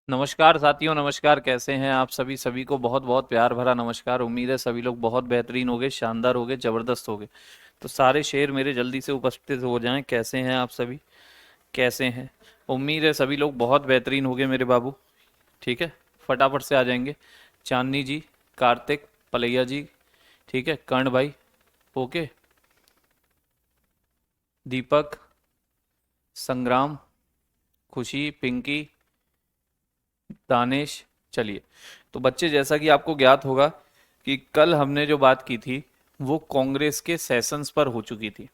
नमस्कार साथियों, नमस्कार। कैसे हैं आप सभी? सभी को बहुत बहुत प्यार भरा नमस्कार। उम्मीद है सभी लोग बहुत बेहतरीन होंगे, शानदार होंगे, जबरदस्त होंगे। तो सारे शेर मेरे जल्दी से उपस्थित हो जाएं। कैसे हैं आप सभी? कैसे हैं? उम्मीद है सभी लोग बहुत बेहतरीन होंगे मेरे बाबू। ठीक है, फटाफट से आ जाएंगे। चांदनी जी, कार्तिक, पलैया जी, ठीक है, कर्ण भाई, ओके, दीपक, संग्राम, खुशी, पिंकी, दानिश। चलिए, तो बच्चे, जैसा कि आपको ज्ञात होगा कि कल हमने जो बात की थी वो कांग्रेस के सेशंस पर हो चुकी थी।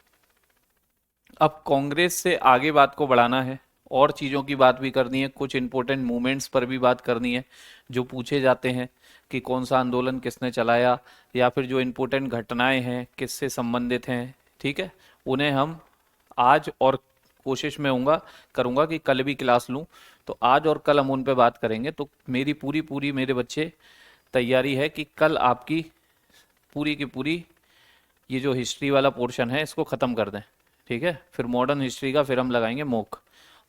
अब कांग्रेस से आगे बात को बढ़ाना है, और चीज़ों की बात भी करनी है, कुछ इंपॉर्टेंट मूवमेंट्स पर भी बात करनी है जो पूछे जाते हैं कि कौन सा आंदोलन किसने चलाया, या फिर जो इंपॉर्टेंट घटनाएं हैं किससे संबंधित हैं। ठीक है, उन्हें हम आज, और कोशिश में होऊंगा करूंगा कि कल भी क्लास लूं, तो आज और कल हम उन पे बात करेंगे। तो मेरी पूरी पूरी मेरे बच्चे तैयारी है कि कल आपकी पूरी की पूरी ये जो हिस्ट्री वाला पोर्शन है इसको ख़त्म कर दें। ठीक है, फिर मॉडर्न हिस्ट्री का फिर हम लगाएंगे मॉक,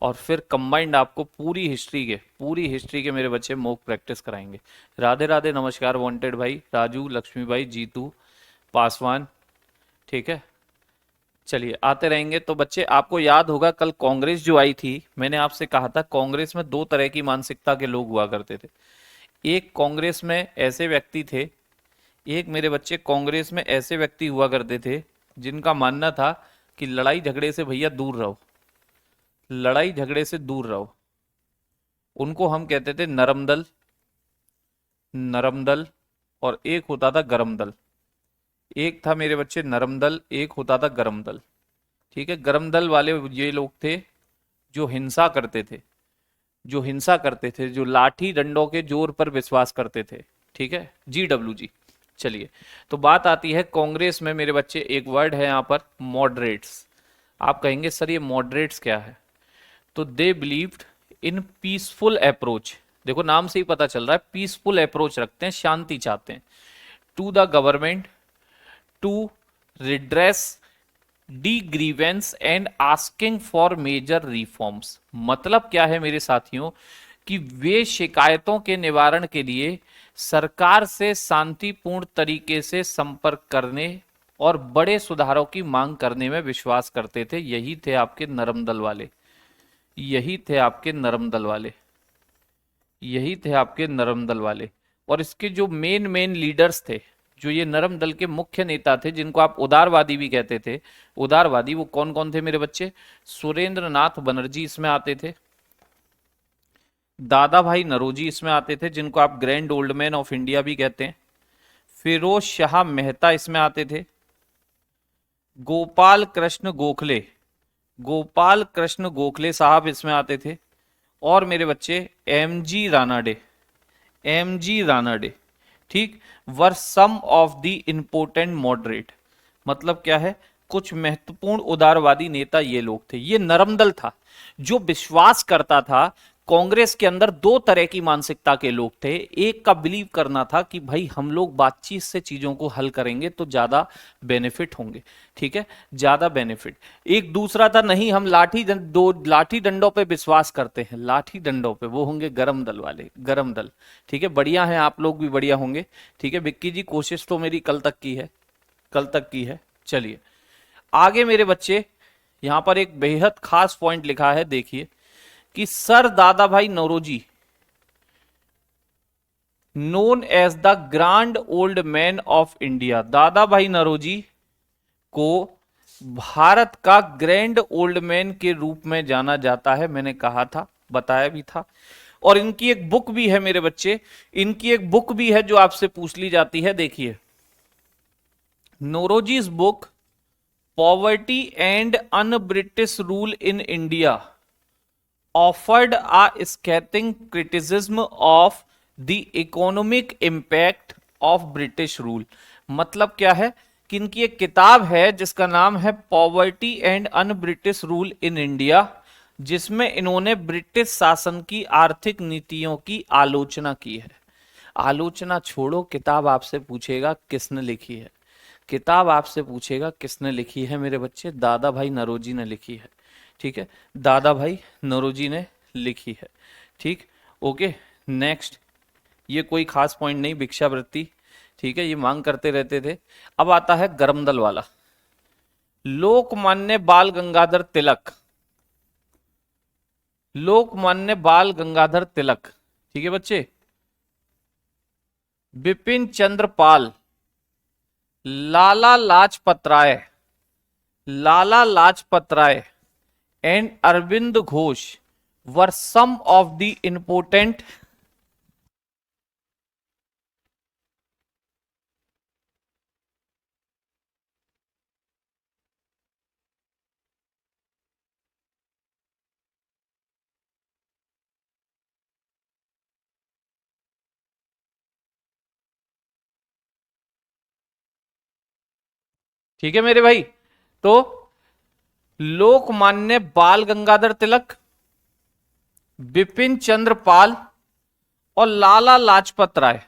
और फिर कंबाइंड आपको पूरी हिस्ट्री के मेरे बच्चे मॉक प्रैक्टिस कराएंगे। राधे राधे, नमस्कार वांटेड भाई, राजू, लक्ष्मी भाई, जीतू, पासवान। ठीक है, चलिए आते रहेंगे। तो बच्चे, आपको याद होगा कल कांग्रेस जो आई थी, मैंने आपसे कहा था कांग्रेस में दो तरह की मानसिकता के लोग हुआ करते थे। एक कांग्रेस में ऐसे व्यक्ति थे, एक मेरे बच्चे कांग्रेस में ऐसे व्यक्ति हुआ करते थे जिनका मानना था कि लड़ाई झगड़े से भैया दूर रहो, लड़ाई झगड़े से दूर रहो। उनको हम कहते थे नरम दल, नरम दल। और एक होता था गरम दल। एक था मेरे बच्चे नरम दल, एक होता था गरम दल। ठीक है, गरम दल वाले ये लोग थे जो हिंसा करते थे, जो हिंसा करते थे, जो लाठी डंडों के जोर पर विश्वास करते थे। ठीक है, GWG। चलिए, तो बात आती है कांग्रेस में मेरे बच्चे, एक वर्ड है यहाँ पर, मॉडरेट्स। आप कहेंगे सर ये मॉडरेट्स क्या है? तो they believed in peaceful approach. देखो नाम से ही पता चल रहा है, पीसफुल अप्रोच रखते हैं, शांति चाहते हैं। To the government, to redress the grievances and asking for major reforms. मतलब क्या है मेरे साथियों, कि वे शिकायतों के निवारण के लिए सरकार से शांतिपूर्ण तरीके से संपर्क करने और बड़े सुधारों की मांग करने में विश्वास करते थे। यही थे आपके नरम दल वाले, यही थे आपके नरम दल वाले, यही थे आपके नरम दल वाले। और इसके जो मेन मेन लीडर्स थे, जो ये नरम दल के मुख्य नेता थे, जिनको आप उदारवादी भी कहते थे, उदारवादी, वो कौन कौन थे मेरे बच्चे? सुरेंद्र नाथ बनर्जी इसमें आते थे, दादा भाई नरोजी इसमें आते थे, जिनको आप grand old man of India भी कहते हैं, फिरोज शाह मेहता इसमें आते थे, गोपाल कृष्ण गोखले, गोपाल कृष्ण गोखले साहब इसमें आते थे, और मेरे बच्चे MG रानाडे, MG रानाडे। ठीक, वर some of the important moderate. मतलब क्या है, कुछ महत्वपूर्ण उदारवादी नेता ये लोग थे। ये नरम दल था जो विश्वास करता था। कांग्रेस के अंदर दो तरह की मानसिकता के लोग थे। एक का बिलीव करना था कि भाई हम लोग बातचीत से चीजों को हल करेंगे तो ज्यादा बेनिफिट होंगे। ठीक है, ज्यादा बेनिफिट। एक दूसरा था, नहीं हम लाठी डंडों पे विश्वास करते हैं, लाठी डंडों पे, वो होंगे गरम दल वाले, गरम दल। ठीक है, बढ़िया है, आप लोग भी बढ़िया होंगे। ठीक है विक्की जी, कोशिश तो मेरी कल तक की है, कल तक की है। चलिए आगे मेरे बच्चे, यहां पर एक बेहद खास पॉइंट लिखा है, देखिए कि sir Dadabhai Naoroji, known as the grand old man of India. Dadabhai Naoroji को भारत का ग्रैंड ओल्ड मैन के रूप में जाना जाता है। मैंने कहा था, बताया भी था। और इनकी एक बुक भी है मेरे बच्चे, इनकी एक बुक भी है जो आपसे पूछ ली जाती है। देखिए, Naoroji's book poverty and un British rule in India offered a scathing criticism of the economic impact of British rule। मतलब क्या है कि इनकी एक किताब है जिसका नाम है poverty and un British rule in India, जिसमें इन्होंने ब्रिटिश शासन की आर्थिक नीतियों की आलोचना की है। आलोचना छोड़ो, किताब आपसे पूछेगा किसने लिखी है, किताब आपसे पूछेगा किसने लिखी है मेरे बच्चे, दादा भाई नरोजी ने लिखी है। ठीक है, दादा भाई नौरोजी ने लिखी है। ठीक, ओके, नेक्स्ट, ये कोई खास पॉइंट नहीं, भिक्षावृत्ति, ठीक है, ये मांग करते रहते थे। अब आता है गरम दल वाला। लोकमान्य बाल गंगाधर तिलक, लोकमान्य बाल गंगाधर तिलक, ठीक है बच्चे, Bipin Chandra Pal, Lala Lajpat Rai, Lala Lajpat Rai and Aurobindo Ghosh were some of the important. ठीक है मेरे भाई, तो लोकमान्य बाल गंगाधर तिलक, बिपिन चंद्र पाल और लाला लाजपत राय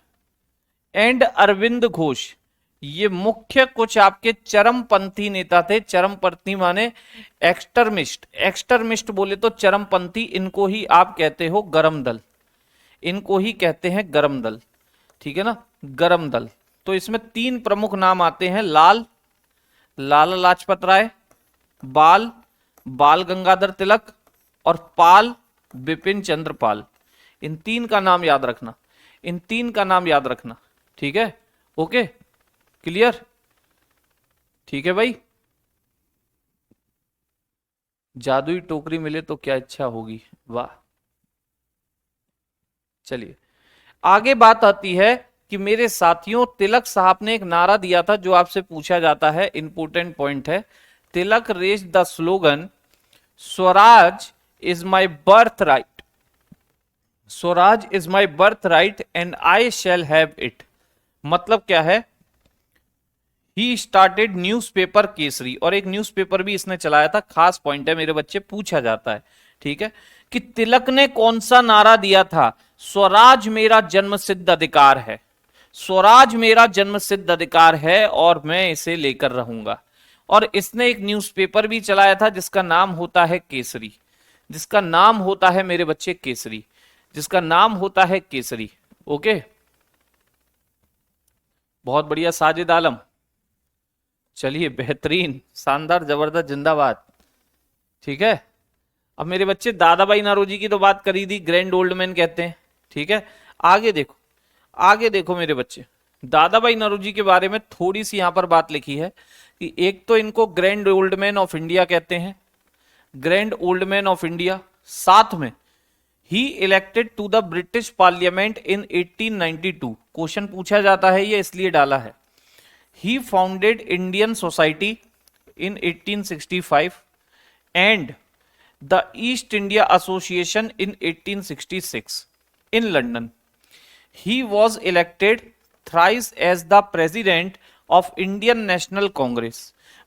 एंड अरविंद घोष, ये मुख्य कुछ आपके चरमपंथी नेता थे। चरमपंथी माने एक्सट्रीमिस्ट, एक्सट्रीमिस्ट बोले तो चरमपंथी, इनको ही आप कहते हो गरम दल, इनको ही कहते हैं गरम दल, ठीक है ना, गरम दल। तो इसमें तीन प्रमुख नाम आते हैं, लाला लाजपत राय, बाल बाल गंगाधर तिलक और पाल बिपिन चंद्र पाल। इन तीन का नाम याद रखना, इन तीन का नाम याद रखना, ठीक है, ओके, क्लियर, ठीक है भाई। जादुई टोकरी मिले तो क्या इच्छा होगी, वाह। चलिए आगे बात आती है कि मेरे साथियों, तिलक साहब ने एक नारा दिया था जो आपसे पूछा जाता है, इंपोर्टेंट पॉइंट है। Tilak raise the slogan Swaraj is my birth right, Swaraj is my birth right and I shall have it. मतलब क्या है, ही स्टार्टेड न्यूज़पेपर केसरी, और एक न्यूज़पेपर भी इसने चलाया था, खास पॉइंट है मेरे बच्चे, पूछा जाता है, ठीक है, कि तिलक ने कौन सा नारा दिया था, स्वराज मेरा जन्मसिद्ध अधिकार है, स्वराज मेरा जन्मसिद्ध अधिकार है और मैं इसे लेकर रहूंगा। और इसने एक न्यूज़पेपर भी चलाया था जिसका नाम होता है केसरी, जिसका नाम होता है मेरे बच्चे केसरी, जिसका नाम होता है केसरी, ओके, बहुत बढ़िया साजिद आलम, चलिए बेहतरीन, शानदार, जबरदस्त, जिंदाबाद, ठीक है। अब मेरे बच्चे दादा भाई नौरोजी की तो बात करी थी, ग्रैंड ओल्ड मैन कहते हैं, ठीक है। आगे देखो, आगे देखो मेरे बच्चे, दादा भाई नौरोजी के बारे में थोड़ी सी यहां पर बात लिखी है कि एक तो इनको grand old man of India कहते हैं, grand old man of India, साथ में ही elected to the British parliament in 1892। क्वेश्चन पूछा जाता है, ये इसलिए डाला है। He founded Indian Society in 1865 and the East India Association in 1866 in London. He was elected thrice as the president of Indian National Congress.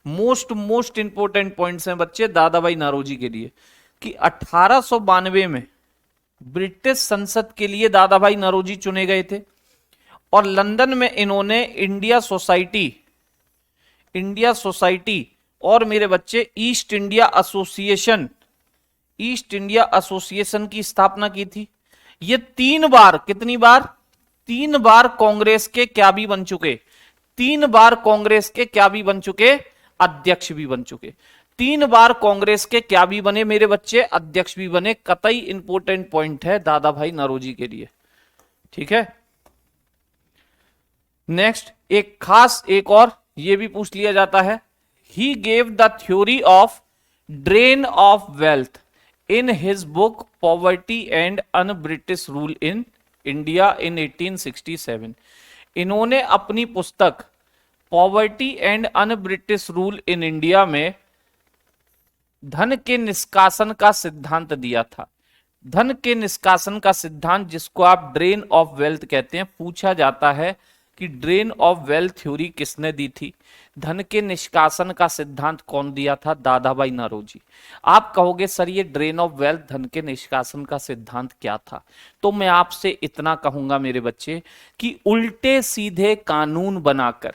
Most important points हैं बच्चे दादा भाई नौरोजी के लिए, कि 1892 में ब्रिटिश संसद के लिए दादा भाई नौरोजी चुने गए थे, और लंदन में इन्होंने इंडिया सोसाइटी, इंडिया सोसाइटी और मेरे बच्चे east India association, east India association की स्थापना की थी। ये तीन बार, कितनी बार, तीन बार कांग्रेस के क्या भी बन चुके, तीन बार कांग्रेस के क्या भी बन चुके, अध्यक्ष भी बन चुके, तीन बार कांग्रेस के क्या भी बने मेरे बच्चे, अध्यक्ष भी बने। कतई इंपोर्टेंट पॉइंट है दादा भाई नौरोजी के लिए, ठीक है। नेक्स्ट एक खास, एक और ये भी पूछ लिया जाता है, he gave the theory of drain of wealth in his book poverty and un British rule in India in 1867। इन्होंने अपनी पुस्तक poverty and un British rule in India में धन के निष्कासन का सिद्धांत दिया था। धन के निष्कासन का सिद्धांत, जिसको आप ड्रेन ऑफ वेल्थ कहते हैं, पूछा जाता है कि ड्रेन ऑफ वेल्थ थ्योरी किसने दी थी, धन के निष्कासन का सिद्धांत कौन दिया था, दादा भाई नौरोजी। आप कहोगे सर ये ड्रेन ऑफ वेल्थ, धन के निष्कासन का सिद्धांत क्या था, तो मैं आपसे इतना कहूंगा मेरे बच्चे कि उल्टे सीधे कानून बनाकर,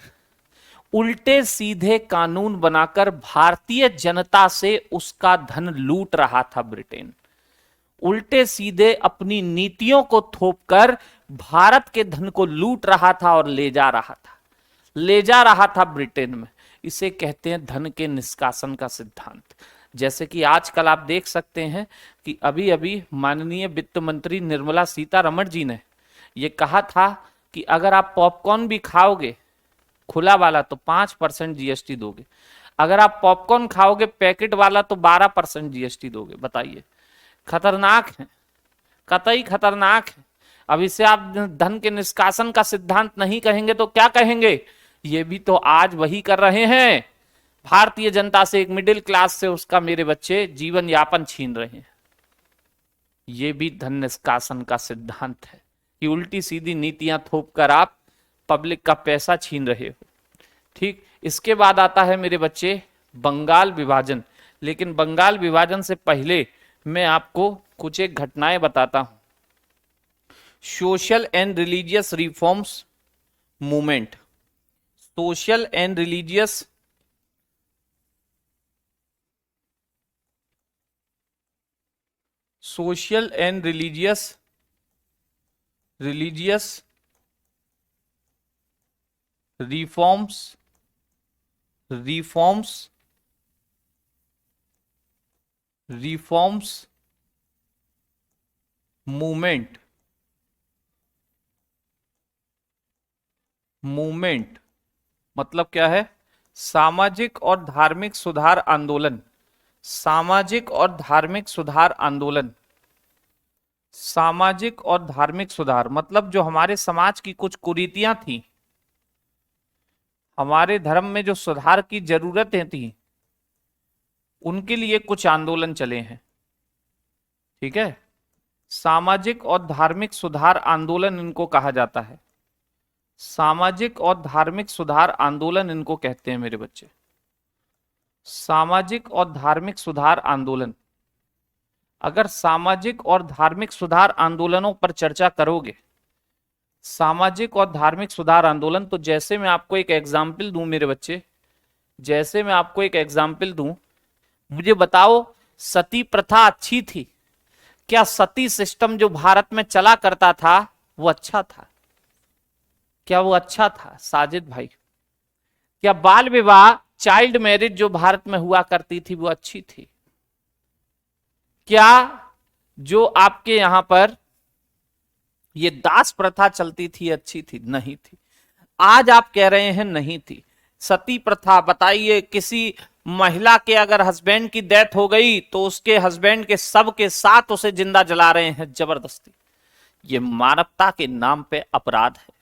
उल्टे सीधे कानून बनाकर भारतीय जनता से उसका धन लूट रहा था ब्रिटेन, उल्टे सीधे अपनी नीतियों को थोपकर भारत के धन को लूट रहा था और ले जा रहा था ब्रिटेन में। इसे कहते हैं धन के निष्कासन का सिद्धांत। जैसे कि आजकल आप देख सकते हैं कि अभी अभी माननीय वित्त मंत्री निर्मला सीतारमण जी ने ये कहा था कि अगर आप पॉपकॉर्न भी खाओगे खुला वाला तो 5% जीएसटी दोगे, अगर आप पॉपकॉर्न खाओगे पैकेट वाला तो 12% जीएसटी दोगे। बताइए, खतरनाक है, कतई खतरनाक है। अब इसे आप धन के निष्कासन का सिद्धांत नहीं कहेंगे तो क्या कहेंगे? ये भी तो आज वही कर रहे हैं, भारतीय जनता से, एक मिडिल क्लास से उसका मेरे बच्चे जीवन यापन छीन रहे हैं। ये भी धन निष्कासन का सिद्धांत है कि उल्टी सीधी नीतियां थोपकर आप पब्लिक का पैसा छीन रहे हो। ठीक, इसके बाद आता है मेरे बच्चे बंगाल विभाजन। लेकिन बंगाल विभाजन से पहले मैं आपको कुछ एक घटनाएं बताता हूं। Social and religious reforms movement, social and religious reforms movement मतलब क्या है? सामाजिक और धार्मिक सुधार आंदोलन। सामाजिक और धार्मिक सुधार आंदोलन, सामाजिक और धार्मिक सुधार मतलब जो हमारे समाज की कुछ कुरीतियां थी, हमारे धर्म में जो सुधार की जरूरतें थी, उनके लिए कुछ आंदोलन चले हैं। ठीक है, सामाजिक और धार्मिक सुधार आंदोलन इनको कहा जाता है। सामाजिक और धार्मिक सुधार आंदोलन इनको कहते हैं मेरे बच्चे, सामाजिक और धार्मिक सुधार आंदोलन। अगर सामाजिक और धार्मिक सुधार आंदोलनों पर चर्चा करोगे, सामाजिक और धार्मिक सुधार आंदोलन, तो जैसे मैं आपको एक एग्जाम्पल दूं मेरे बच्चे, जैसे मैं आपको एक एग्जाम्पल दूं, मुझे बताओ सती प्रथा अच्छी थी क्या? सती सिस्टम जो भारत में चला करता था वो अच्छा था क्या? वो अच्छा था साजिद भाई? क्या बाल विवाह, चाइल्ड मैरिज जो भारत में हुआ करती थी वो अच्छी थी क्या? जो आपके यहां पर ये दास प्रथा चलती थी अच्छी थी? नहीं थी। आज आप कह रहे हैं नहीं थी। सती प्रथा, बताइए, किसी महिला के अगर हस्बैंड की डेथ हो गई तो उसके हस्बैंड के सब के साथ उसे जिंदा जला रहे हैं जबरदस्ती। ये मानवता के नाम पे अपराध है,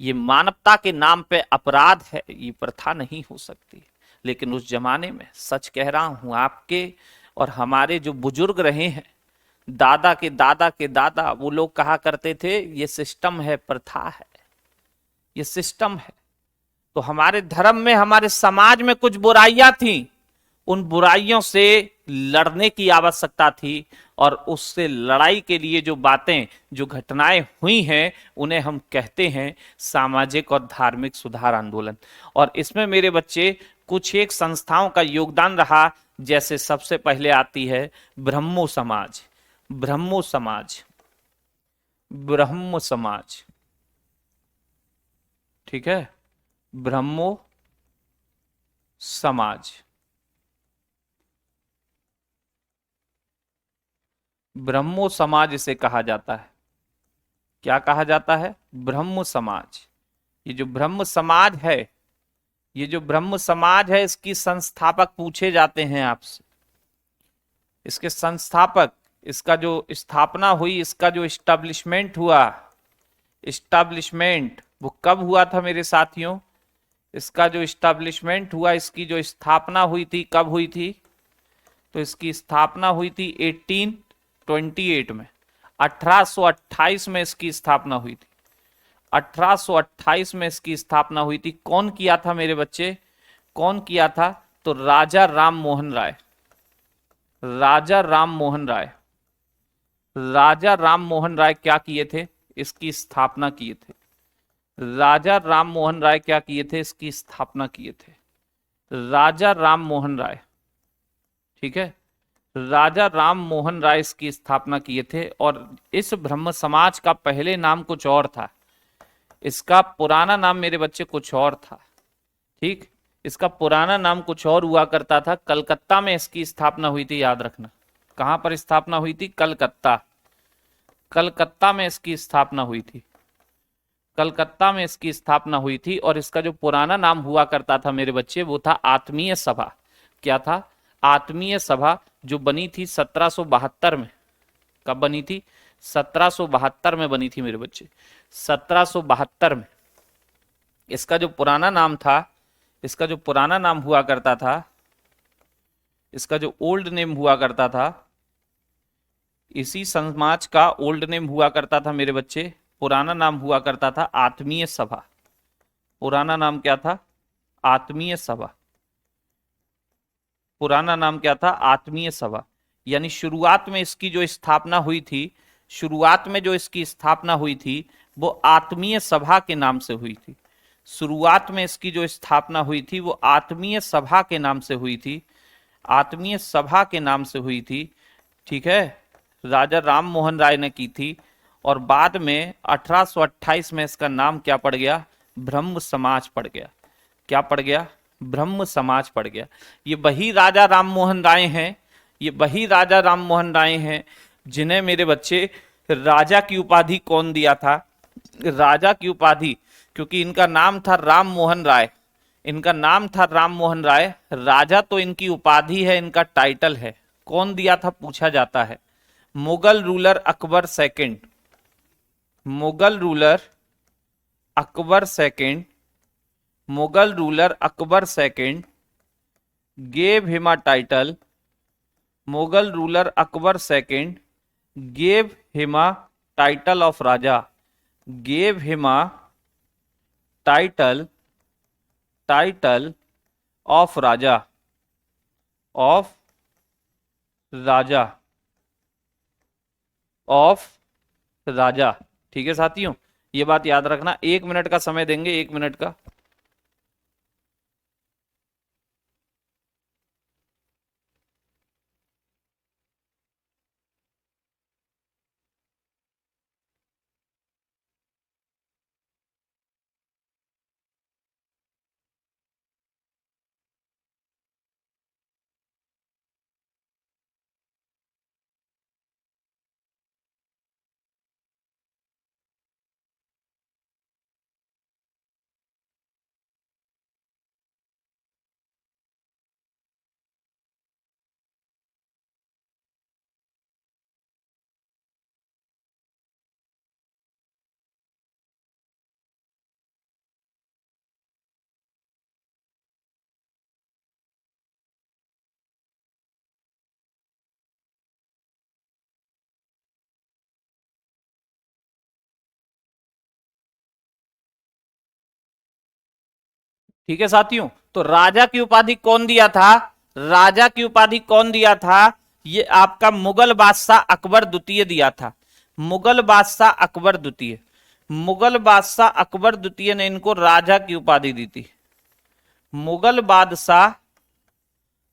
ये मानवता के नाम पे अपराध है, ये प्रथा नहीं हो सकती। लेकिन उस जमाने में, सच कह रहा हूं, आपके और हमारे जो बुजुर्ग रहे हैं, दादा के दादा के दादा, वो लोग कहा करते थे ये सिस्टम है, प्रथा है, ये सिस्टम है। तो हमारे धर्म में, हमारे समाज में कुछ बुराइयां थी, उन बुराइयों से लड़ने की आवश्यकता थी, और उससे लड़ाई के लिए जो बातें, जो घटनाएं हुई हैं, उन्हें हम कहते हैं सामाजिक और धार्मिक सुधार आंदोलन। और इसमें मेरे बच्चे कुछ एक संस्थाओं का योगदान रहा, जैसे सबसे पहले आती है ब्रह्मो समाज। ब्रह्मो समाज, ब्रह्मो समाज, ठीक है, ब्रह्मो समाज। ब्रह्मो समाज इसे कहा जाता है। क्या कहा जाता है? ब्रह्म समाज। ये जो ब्रह्म समाज है, ये जो ब्रह्म समाज है, इसकी संस्थापक पूछे जाते हैं आपसे। इसके संस्थापक, इसका जो स्थापना हुई, इसका जो इस्टेब्लिशमेंट हुआ, इस्टेब्लिशमेंट वो कब हुआ था मेरे साथियों? इसका जो इस्टेब्लिशमेंट हुआ, इसकी जो स्थापना हुई थी, कब हुई थी? तो इसकी स्थापना हुई थी 1828 में, 1828 में इसकी स्थापना हुई थी। 1828 में इसकी स्थापना हुई थी। कौन किया था मेरे बच्चे? कौन किया था? तो राजा राम मोहन राय। राजा राम मोहन राय, राजा राम मोहन राय क्या किए थे? इसकी स्थापना किए थे। राजा राम मोहन राय क्या किए थे? इसकी स्थापना किए थे। राजा राम मोहन राय, ठीक है, राजा राम मोहन राय इसकी स्थापना किए थे। और इस ब्रह्म समाज का पहले नाम कुछ और था, इसका पुराना नाम मेरे बच्चे कुछ और था। ठीक, इसका पुराना नाम कुछ और हुआ करता था। कलकत्ता में इसकी स्थापना हुई थी, याद रखना। कहां पर स्थापना हुई थी? कलकत्ता। कलकत्ता में इसकी स्थापना हुई थी। कलकत्ता में इसकी स्थापना हुई थी। और इसका जो पुराना नाम हुआ करता था मेरे बच्चे, वो था आत्मीय सभा। क्या था? आत्मीय सभा, जो बनी थी 1772 में। कब बनी थी? 1772 में बनी थी मेरे बच्चे, 1772 में। इसका जो पुराना नाम था, इसका जो पुराना नाम हुआ करता था, इसका जो ओल्ड नेम हुआ करता था, इसी समाज का ओल्ड नेम हुआ करता था मेरे बच्चे, पुराना नाम हुआ करता था आत्मीय सभा। पुराना नाम क्या था? आत्मीय सभा। पुराना नाम क्या था? आत्मीय सभा। यानी शुरुआत में इसकी जो स्थापना हुई थी, शुरुआत में जो इसकी स्थापना हुई थी वो आत्मीय सभा के नाम से हुई थी। शुरुआत में इसकी जो स्थापना हुई थी वो आत्मीय सभा के नाम से हुई थी, आत्मीय सभा के नाम से हुई थी। ठीक है, राजा राम मोहन राय ने की थी। और बाद में 1828 में इसका नाम क्या पड़ गया? ब्रह्म समाज पड़ गया। क्या पड़ गया? ब्रह्म समाज पड़ गया। ये वही राजा राम मोहन राय हैं, ये वही राजा राम मोहन राय हैं जिन्हें मेरे बच्चे राजा की उपाधि कौन दिया था? राजा की उपाधि, क्योंकि इनका नाम था राम मोहन राय, इनका नाम था राम मोहन राय। राजा तो इनकी उपाधि है, इनका टाइटल है। कौन दिया था पूछा जाता है? Mughal ruler Akbar second, Mughal ruler Akbar second, Mughal ruler Akbar second gave him a title, Mughal ruler Akbar second gave him a title of Raja, gave him a title, title of Raja, of Raja, of Raja. ठीक है साथियों, ये बात याद रखना। 1 मिनट का समय देंगे, 1 मिनट का। ठीक है साथियों, तो राजा की उपाधि कौन दिया था? राजा की उपाधि कौन दिया था? ये आपका मुगल बादशाह अकबर द्वितीय दिया था। मुगल बादशाह अकबर द्वितीय, मुगल बादशाह अकबर द्वितीय ने इनको राजा की उपाधि दी थी। मुगल बादशाह,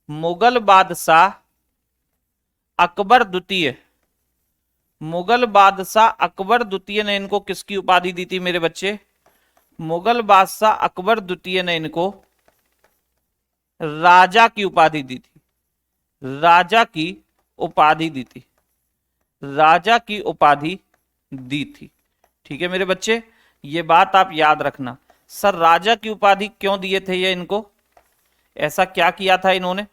मुगल बादशाह अकबर द्वितीय, मुगल बादशाह अकबर द्वितीय ने इनको किसकी उपाधि दी थी मेरे बच्चे? मुगल बादशाह अकबर द्वितीय ने इनको राजा की उपाधि दी थी, राजा की उपाधि दी थी, राजा की उपाधि दी थी। ठीक है मेरे बच्चे, ये बात आप याद रखना। सर राजा की उपाधि क्यों दिए थे ये इनको? ऐसा क्या किया था इन्होंने?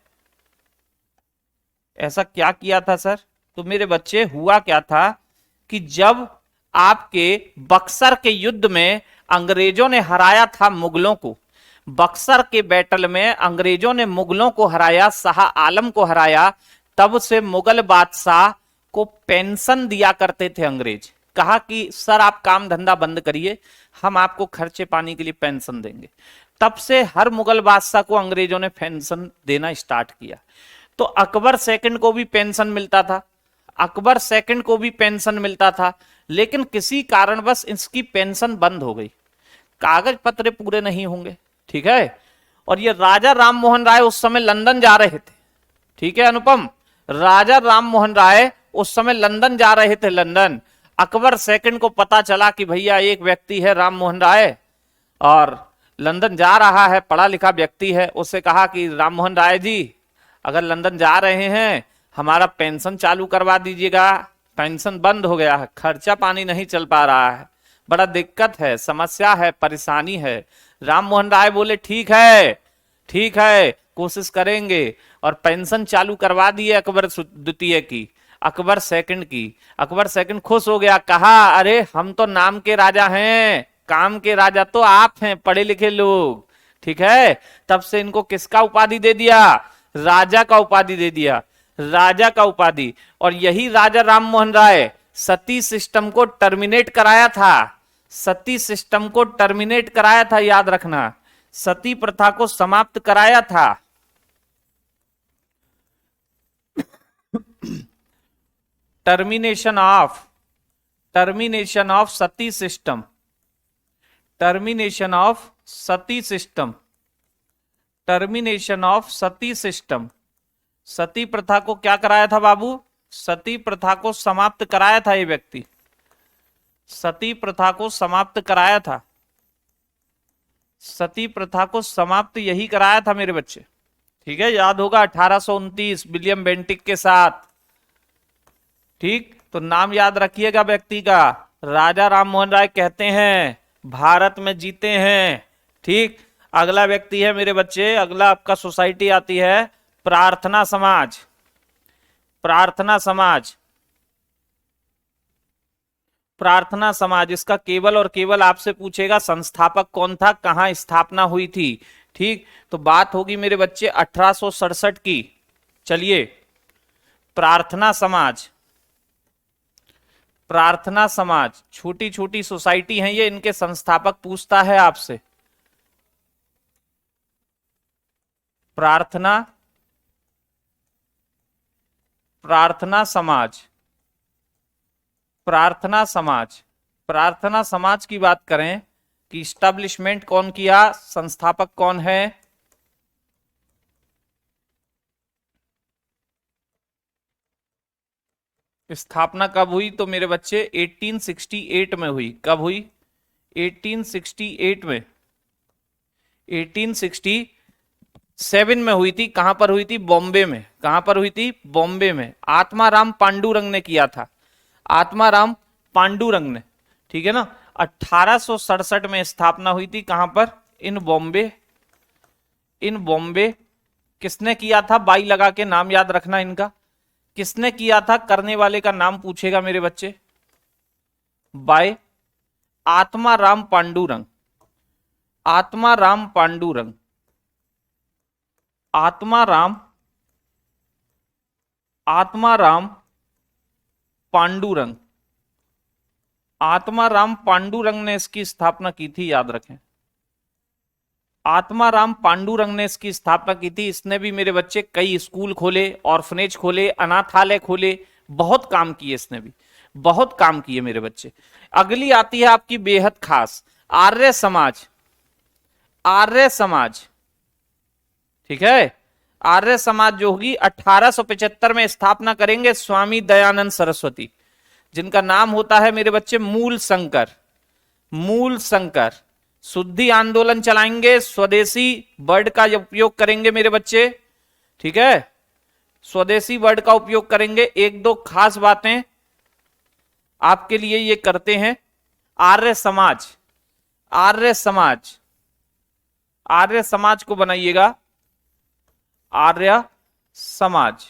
ऐसा क्या किया था सर? तो मेरे बच्चे हुआ क्या था कि जब आपके बक्सर के युद्ध में अंग्रेजों ने हराया था मुगलों को, बक्सर के बैटल में अंग्रेजों ने मुगलों को हराया, शाह आलम को हराया, तब से मुगल बादशाह को पेंशन दिया करते थे अंग्रेज। कहा कि सर आप काम धंधा बंद करिए, हम आपको खर्चे पानी के लिए पेंशन देंगे। तब से हर मुगल बादशाह को अंग्रेजों ने पेंशन देना स्टार्ट किया। तो अकबर सेकंड को भी पेंशन मिलता था, अकबर सेकंड को भी पेंशन मिलता था, लेकिन किसी कारणवश इसकी पेंशन बंद हो गई, कागज पत्र पूरे नहीं होंगे। ठीक है, और ये राजा राम मोहन राय उस समय लंदन जा रहे थे। ठीक है अनुपम, राजा राम मोहन राय उस समय लंदन जा रहे थे, लंदन। अकबर सेकंड को पता चला कि भैया एक व्यक्ति है राम मोहन राय और लंदन जा रहा है, पढ़ा लिखा व्यक्ति है। उससे कहा कि राम मोहन राय जी अगर लंदन जा रहे हैं, हमारा पेंशन चालू करवा दीजिएगा, पेंशन बंद हो गया है, खर्चा पानी नहीं चल पा रहा है, बड़ा दिक्कत है, समस्या है, परेशानी है। राम मोहन राय बोले ठीक है, ठीक है, कोशिश करेंगे। और पेंशन चालू करवा दिए अकबर द्वितीय की, अकबर सेकंड की। अकबर सेकंड खुश हो गया, कहा अरे हम तो नाम के राजा हैं, काम के राजा तो आप हैं, पढ़े लिखे लोग, ठीक है। तब से इनको किसका उपाधि दे दिया? राजा का उपाधि दे दिया, राजा का उपाधि। और यही राजा राम मोहन राय सती सिस्टम को टर्मिनेट कराया था, सती सिस्टम को टर्मिनेट कराया था, याद रखना, सती प्रथा को समाप्त कराया था। Termination of sati system, termination of sati system, termination of sati system. Sati प्रथा को क्या कराया था बाबू? सती प्रथा को समाप्त कराया था ये व्यक्ति, सती प्रथा को समाप्त कराया था, सती प्रथा को समाप्त यही कराया था मेरे बच्चे, ठीक है। याद होगा 1829 विलियम बेंटिक के साथ, ठीक। तो नाम याद रखिएगा व्यक्ति का, राजा राम मोहन राय कहते हैं, भारत में जीते हैं, ठीक। अगला व्यक्ति है मेरे बच्चे, अगला आपका सोसाइटी आती है प्रार्थना समाज, प्रार्थना समाज, प्रार्थना समाज। इसका केवल और केवल आपसे पूछेगा संस्थापक कौन था, कहां स्थापना हुई थी, ठीक। तो बात होगी मेरे बच्चे 1867 की। चलिए, प्रार्थना समाज, प्रार्थना समाज छोटी छोटी सोसाइटी हैं ये, इनके संस्थापक पूछता है आपसे। प्रार्थना, प्रार्थना समाज, प्रार्थना समाज, प्रार्थना समाज की बात करें कि स्टैब्लिशमेंट कौन किया, संस्थापक कौन है? स्थापना कब हुई? तो मेरे बच्चे 1868 में हुई। कब हुई? 1868 में, 1867 में हुई थी। कहां पर हुई थी? बॉम्बे में। कहां पर हुई थी? बॉम्बे में। आत्माराम पांडुरंग ने किया था, आत्माराम पांडुरंग ने, ठीक है ना। 1867 में स्थापना हुई थी। कहां पर? इन बॉम्बे, इन बॉम्बे। किसने किया था? बाई लगा के नाम याद रखना इनका, किसने किया था? करने वाले का नाम पूछेगा मेरे बच्चे। बाय आत्माराम पांडुरंग, आत्माराम पांडुरंग, आत्माराम, आत्माराम पांडुरंग, आत्माराम पांडुरंग ने इसकी स्थापना की थी, याद रखें। आत्माराम पांडुरंग ने इसकी स्थापना की थी। इसने भी मेरे बच्चे कई स्कूल खोले, ऑर्फनेज खोले, अनाथालय खोले, बहुत काम किए इसने भी, बहुत काम किए मेरे बच्चे। अगली आती है आपकी बेहद खास, आर्य समाज, आर्य समाज, ठीक है। आर्य समाज जो होगी 1875 में स्थापना करेंगे स्वामी दयानंद सरस्वती, जिनका नाम होता है मेरे बच्चे मूल शंकर, मूल शंकर। शुद्धि आंदोलन चलाएंगे, स्वदेशी वर्ड का उपयोग करेंगे मेरे बच्चे, ठीक है, स्वदेशी वर्ड का उपयोग करेंगे। एक दो खास बातें आपके लिए ये करते हैं। आर्य समाज, आर्य समाज, आर्य समाज को बनाइएगा, आर्य समाज।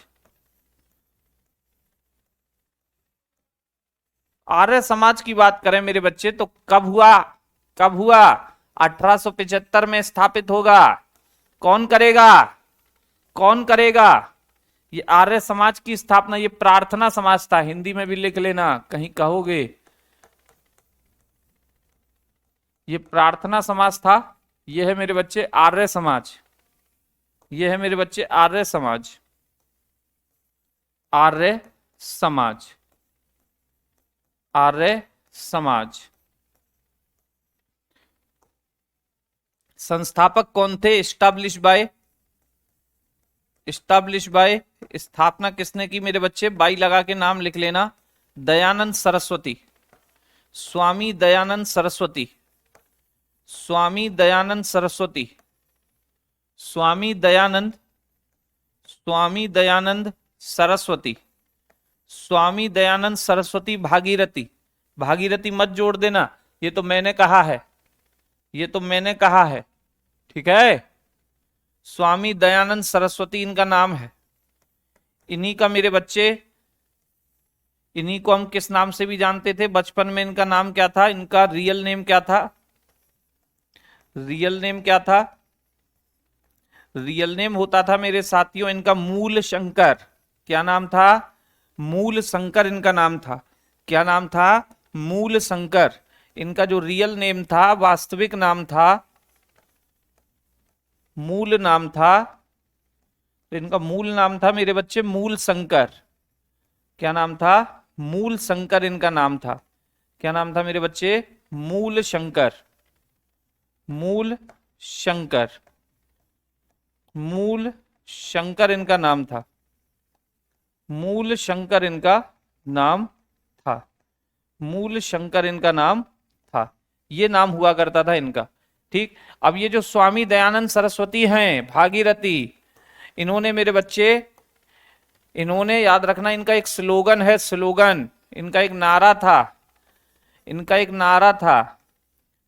आर्य समाज की बात करें मेरे बच्चे तो कब हुआ? कब हुआ? 1875 में स्थापित होगा। कौन करेगा? कौन करेगा? ये आर्य समाज की स्थापना, ये प्रार्थना समाज था, हिंदी में भी लिख लेना कहीं कहोगे, ये प्रार्थना समाज था। ये है मेरे बच्चे आर्य समाज, ये है मेरे बच्चे आर्य समाज, आर्य समाज, आर्य समाज। संस्थापक कौन थे? एस्टैब्लिश बाय, इस्टाब्लिश बाय, स्थापना किसने की मेरे बच्चे? बाई लगा के नाम लिख लेना। दयानंद सरस्वती, स्वामी दयानंद सरस्वती, स्वामी दयानंद सरस्वती, स्वामी दयानंद, स्वामी दयानंद सरस्वती, स्वामी दयानंद सरस्वती भागीरथी। भागीरथी मत जोड़ देना, ये तो मैंने कहा है, ये तो मैंने कहा है, ठीक है। स्वामी दयानंद सरस्वती इनका नाम है। इन्हीं का मेरे बच्चे, इन्हीं को हम किस नाम से भी जानते थे बचपन में? इनका नाम क्या था? इनका रियल नेम क्या था? रियल नेम क्या था? रियल नेम होता था मेरे साथियों इनका मूल शंकर। क्या नाम था? मूल शंकर इनका नाम था। क्या नाम था? मूल शंकर। इनका जो रियल नेम था, वास्तविक नाम था, मूल नाम था, तो इनका मूल नाम था मेरे बच्चे मूल शंकर। क्या नाम था? मूल शंकर इनका नाम था। क्या नाम था मेरे बच्चे? मूल शंकर, मूल शंकर, मूल शंकर इनका नाम था। मूल शंकर इनका नाम था। मूल शंकर इनका नाम था। ये नाम हुआ करता था इनका। ठीक। अब ये जो स्वामी दयानंद सरस्वती हैं भागीरथी, इन्होंने मेरे बच्चे, इन्होंने याद रखना, इनका एक स्लोगन है, स्लोगन, इनका एक नारा था, इनका एक नारा था,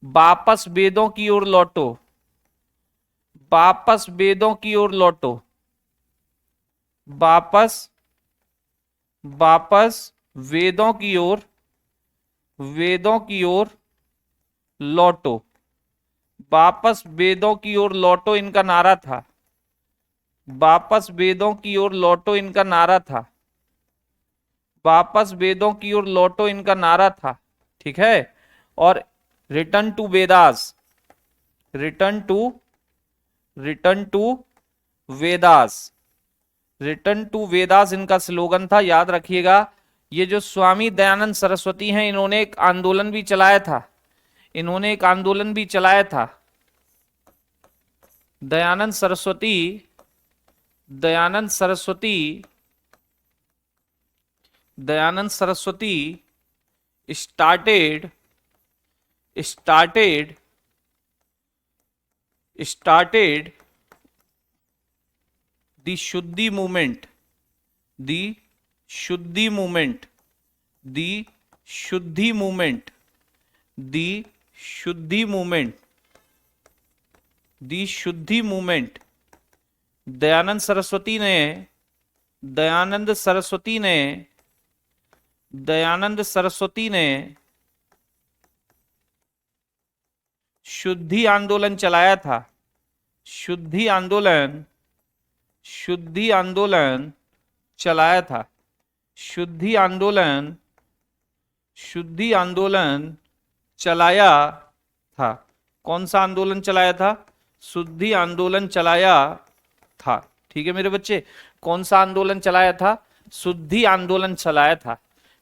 वापस वेदों की ओर लौटो, वापस वेदों की ओर लौटो, वापस, वापस वेदों की ओर, वेदों की ओर लौटो, वापस वेदों की ओर लौटो इनका नारा था। वापस वेदों की ओर लौटो इनका नारा था। वापस वेदों की ओर लौटो इनका नारा था। ठीक है। और return to Vedas, return to, return to Vedas, return to Vedas इनका स्लोगन था। याद रखिएगा। ये जो स्वामी दयानंद सरस्वती हैं, इन्होंने एक आंदोलन भी चलाया था, इन्होंने एक आंदोलन भी चलाया था। Dayanand Saraswati, Dayanand Saraswati, Dayanand Saraswati started, started, started the शुद्धि मूवमेंट, द शुद्धि मूवमेंट, द शुद्धि मूवमेंट, द शुद्धि मूवमेंट, द शुद्धि मूवमेंट। दयानंद सरस्वती ने, दयानंद सरस्वती ने, दयानंद सरस्वती ने शुद्धि आंदोलन चलाया था। शुद्धि आंदोलन, शुद्धि आंदोलन चलाया था। शुद्धि आंदोलन, शुद्धि आंदोलन चलाया था। कौन सा आंदोलन चलाया था? शुद्धि आंदोलन चलाया था। ठीक है मेरे बच्चे, कौन सा आंदोलन चलाया था? शुद्धि आंदोलन चलाया था।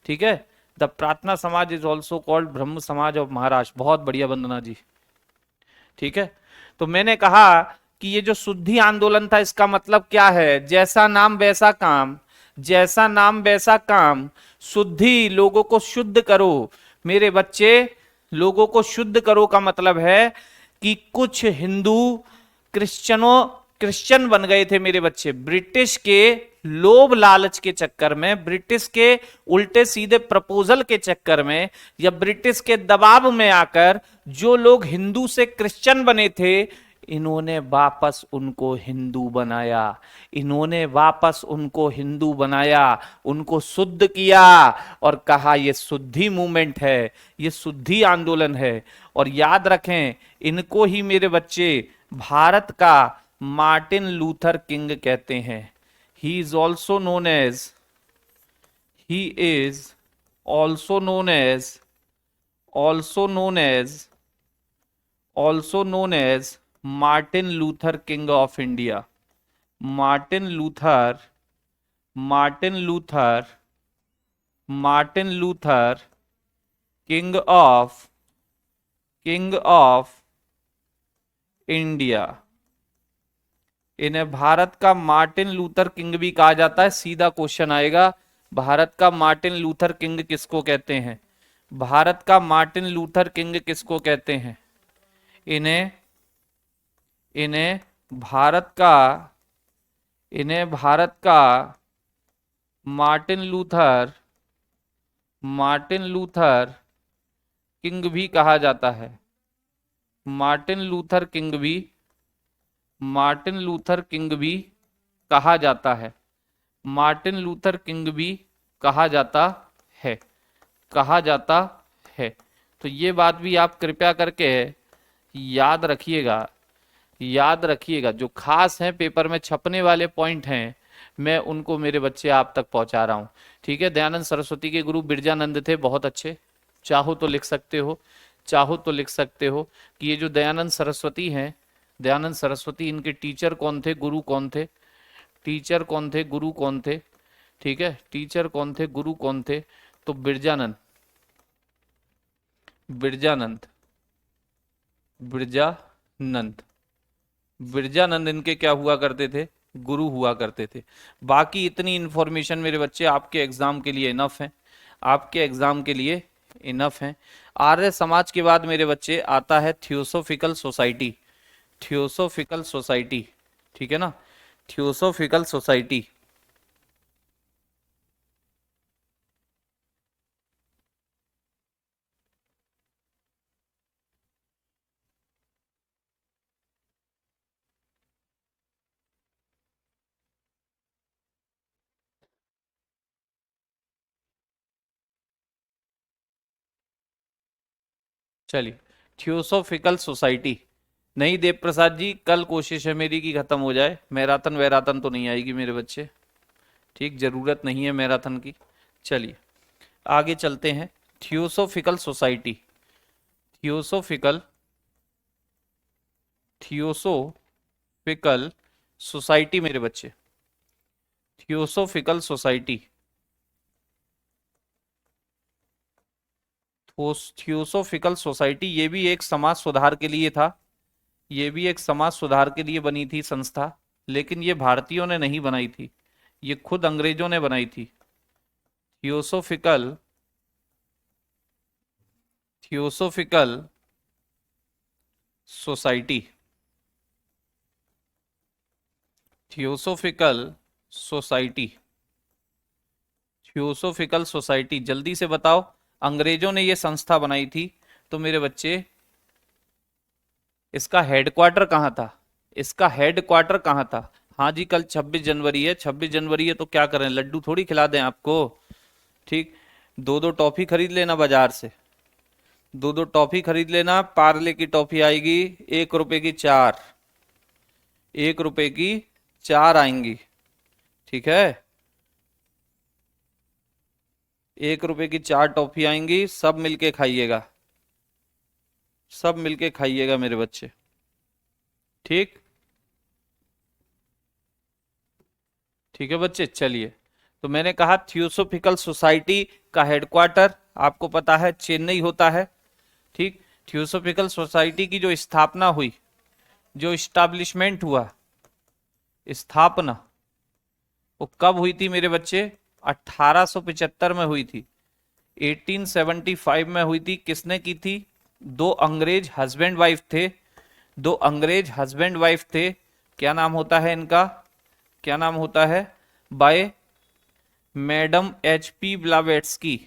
ठीक है। द प्रार्थना समाज इज ऑल्सो कॉल्ड ब्रह्म समाज ऑफ महाराष्ट्र। बहुत बढ़िया वंदना जी। ठीक है। तो मैंने कहा कि ये जो शुद्धि आंदोलन था, इसका मतलब क्या है? जैसा नाम वैसा काम, जैसा नाम वैसा काम। शुद्धि, लोगों को शुद्ध करो मेरे बच्चे, लोगों को शुद्ध करो का मतलब है कि कुछ हिंदू क्रिश्चियनों, क्रिश्चियन बन गए थे मेरे बच्चे ब्रिटिश के लोभ लालच के चक्कर में, ब्रिटिश के उल्टे सीधे प्रपोजल के चक्कर में, या ब्रिटिश के दबाव में आकर जो लोग हिंदू से क्रिश्चियन बने थे, इन्होंने वापस उनको हिंदू बनाया, इन्होंने वापस उनको हिंदू बनाया, उनको शुद्ध किया और कहा ये शुद्धि मूवमेंट है, ये शुद्धि आंदोलन है। और याद रखें, इनको ही मेरे बच्चे भारत का मार्टिन लूथर किंग कहते हैं। He is also known as, he is also known as, also known as, also known as Martin Luther King of India. Martin Luther, Martin Luther, Martin Luther King of, King of India. इन्हें भारत का Martin Luther king भी कहा जाता है। सीधा question आएगा, भारत का Martin Luther king किसको कहते हैं? भारत का मार्टिन लूथर किंग किसको कहते हैं? इन्हें इन्हें भारत का इन्हें भारत का Martin Luther Martin Luther king भी कहा जाता है। मार्टिन लूथर किंग भी मार्टिन लूथर किंग भी कहा जाता है। मार्टिन लूथर किंग भी कहा जाता है, कहा जाता है। तो ये बात भी आप कृपया करके याद रखिएगा, याद रखिएगा। जो खास हैं, पेपर में छपने वाले पॉइंट हैं, मैं उनको मेरे बच्चे आप तक पहुंचा रहा हूं। ठीक है। दयानंद सरस्वती के गुरु बिरजानंद थे, बहुत अच्छे। चाहो तो लिख सकते हो, चाहो तो लिख सकते हो कि ये जो दयानंद सरस्वती हैं, दयानंद सरस्वती, इनके टीचर कौन थे, गुरु कौन थे? टीचर कौन थे, गुरु कौन थे? ठीक है, टीचर कौन थे, गुरु कौन थे? तो बिरजानंद, बिरजानंद, बिरजानंद, बिरजानंद इनके क्या हुआ करते थे? गुरु हुआ करते थे। बाकी इतनी इंफॉर्मेशन मेरे बच्चे आपके एग्जाम के लिए इनफ है, आपके एग्जाम के लिए इनफ है। आर्य समाज के बाद मेरे बच्चे आता है थियोसोफिकल सोसाइटी। थियोसोफिकल सोसाइटी, ठीक है ना? Theosophical society. चलिए, थियोसोफिकल सोसाइटी। नहीं देव प्रसाद जी, कल कोशिश है मेरी कि खत्म हो जाए। मैराथन वैराथन तो नहीं आएगी मेरे बच्चे, ठीक, जरूरत नहीं है मैराथन की। चलिए आगे चलते हैं। Theosophical society, theosophical theosophical society मेरे बच्चे, थियोसोफिकल सोसाइटी। थियोसोफिकल सोसाइटी ये भी एक समाज सुधार के लिए था, ये भी एक समाज सुधार के लिए बनी थी संस्था, लेकिन ये भारतीयों ने नहीं बनाई थी, ये खुद अंग्रेजों ने बनाई थी। Theosophical theosophical society, theosophical society, theosophical society. जल्दी से बताओ, अंग्रेजों ने ये संस्था बनाई थी, तो मेरे बच्चे इसका हेडक्वार्टर कहाँ था? इसका हेडक्वार्टर कहाँ था? हाँ जी, कल 26 जनवरी है। 26 जनवरी है तो क्या करें, लड्डू थोड़ी खिला दें आपको, ठीक? दो दो टॉफी खरीद लेना बाजार से, दो दो टॉफी खरीद लेना। पार्ले की टॉफी आएगी 1 रुपए की 4, 1 रुपए की 4 आएंगी, ठीक है? 1 रुपए की 4 टॉफी आएंगी, सब मिलके खाइएगा, सब मिलके खाइएगा मेरे बच्चे, ठीक? ठीक है बच्चे। चलिए, तो मैंने कहा थियोसोफिकल सोसाइटी का हेडक्वार्टर आपको पता है चेन्नई होता है, ठीक? थियोसोफिकल सोसाइटी की जो स्थापना हुई, जो इस्टेब्लिशमेंट हुआ, स्थापना, वो कब हुई थी मेरे बच्चे? 1875 में हुई थी, 1875 में हुई थी। किसने की थी? दो अंग्रेज हस्बैंड वाइफ थे, दो अंग्रेज हस्बैंड वाइफ थे। क्या नाम होता है इनका? क्या नाम होता है? By madam H P Blavatsky,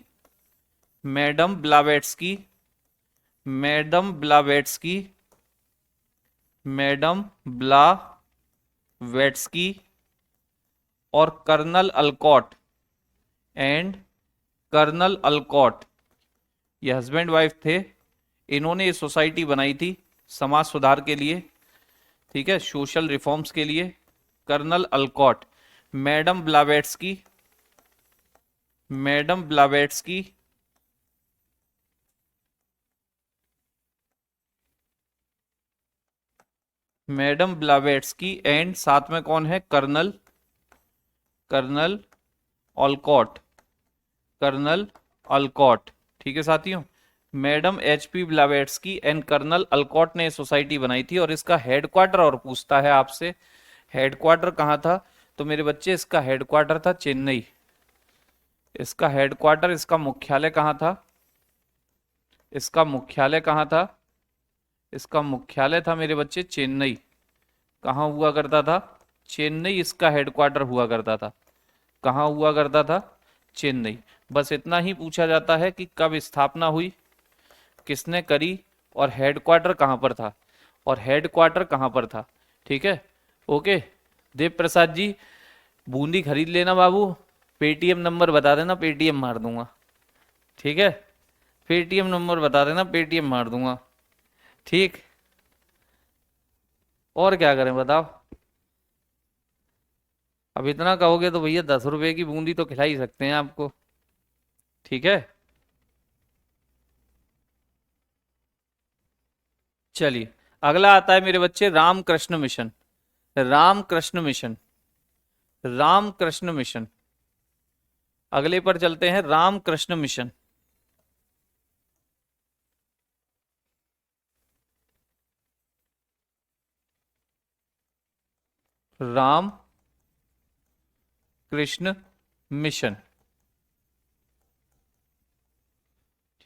madam Blavatsky, madam Blavatsky, madam Blavatsky और colonel Olcott, and colonel Olcott, ये हस्बैंड वाइफ थे। इन्होंने ये सोसाइटी बनाई थी समाज सुधार के लिए, ठीक है, सोशल रिफॉर्म्स के लिए। Colonel Olcott, madam Blavatsky, madam Blavatsky, madam Blavatsky and साथ में कौन है? Colonel, colonel Olcott, colonel Olcott, ठीक है साथियों? Madam H P Blavatsky and colonel Olcott ने सोसाइटी बनाई थी, और इसका हेडक्वार्टर, और पूछता है आपसे हेडक्वार्टर कहाँ था? तो मेरे बच्चे इसका हेडक्वार्टर था चेन्नई। इसका हेडक्वार्टर, इसका मुख्यालय कहाँ था? इसका मुख्यालय कहाँ था? इसका मुख्यालय था मेरे बच्चे चेन्नई। कहाँ हुआ करता था? चेन्नई इसका हेडक्वार्टर हुआ करता था। कहाँ हुआ करता था? चेन्नई। बस इतना ही पूछा जाता है कि कब स्थापना हुई, किसने करी, और हेडक्वार्टर कहाँ पर था, और हेडक्वार्टर कहाँ पर था। ठीक है, ओके। देव प्रसाद जी, बूंदी खरीद लेना बाबू, पेटीएम नंबर बता देना, पेटीएम मार दूंगा। ठीक है, पेटीएम नंबर बता देना, पेटीएम मार दूंगा। ठीक, और क्या करें बताओ? अब इतना कहोगे तो भैया 10 रुपए की बूंदी तो खिला ही सकते हैं आपको। ठीक है, चलिए अगला आता है मेरे बच्चे Ramakrishna Mission. Ramakrishna Mission, Ramakrishna Mission. अगले पर चलते हैं, Ramakrishna Mission. Ramakrishna Mission.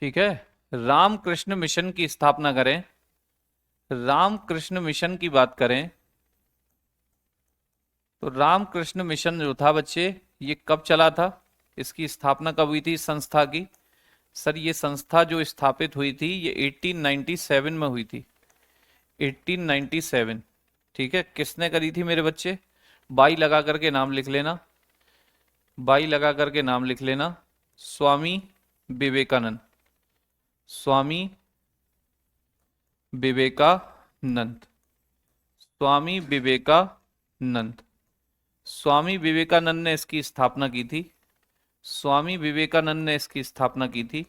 ठीक है, रामकृष्ण मिशन की स्थापना करें, रामकृष्ण मिशन की बात करें तो रामकृष्ण मिशन जो था बच्चे, ये कब चला था? इसकी स्थापना कब हुई थी इस संस्था की? सर ये संस्था जो स्थापित हुई थी ये 1897 में हुई थी। 1897। ठीक है, किसने करी थी मेरे बच्चे? बाई लगा करके नाम लिख लेना, बाई लगा करके नाम लिख लेना, स्वामी विवेकानंद। स्वामी विवेकानंद, स्वामी विवेकानंद। स्वामी विवेकानंद ने इसकी स्थापना की थी। स्वामी विवेकानंद ने इसकी स्थापना की थी।